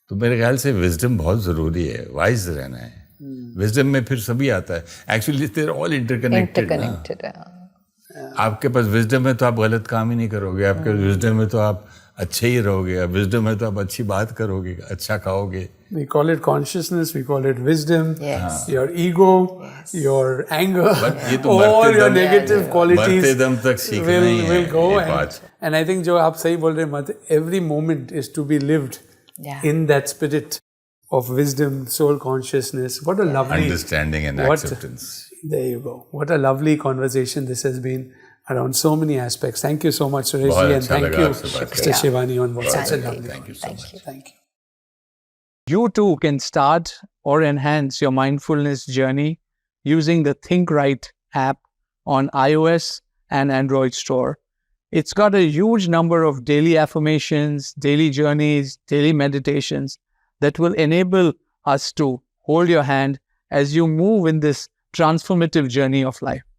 तो मेरे ख्याल से विजडम बहुत ज़रूरी है, वाइज रहना है। विजडम में फिर सभी आता है। Actually they are all interconnected. आपके पास विजडम है तो आप गलत काम ही नहीं करोगे, आपके विजडम है तो आप अच्छे ही रहोगे, विजडम है तो आप अच्छी बात करोगे, अच्छा खाओगे। We call it consciousness, we call it wisdom, Yes. your ego, your anger, ये तो all मरते your दम- negative qualities मरते दम तक सीखना ही है will go. ये बात। And I think जो आप सही बोल रहे हैं, every moment is to be lived Yeah. in that spirit of wisdom, soul consciousness. What a lovely Understanding and what- acceptance. There you go. What a lovely conversation this has been around so many aspects. Thank you so much, Suresh बहुत ji, and अच्छा thank लगा you, आपसे बात Mr. करके। Shivani, on such a Exactly. lovely Thank you so Thank much. you. Thank you. You too can start or enhance your mindfulness journey using the Think Right app on iOS and Android store. It's got a huge number of daily affirmations, daily journeys, daily meditations that will enable us to hold your hand as you move in this transformative journey of life.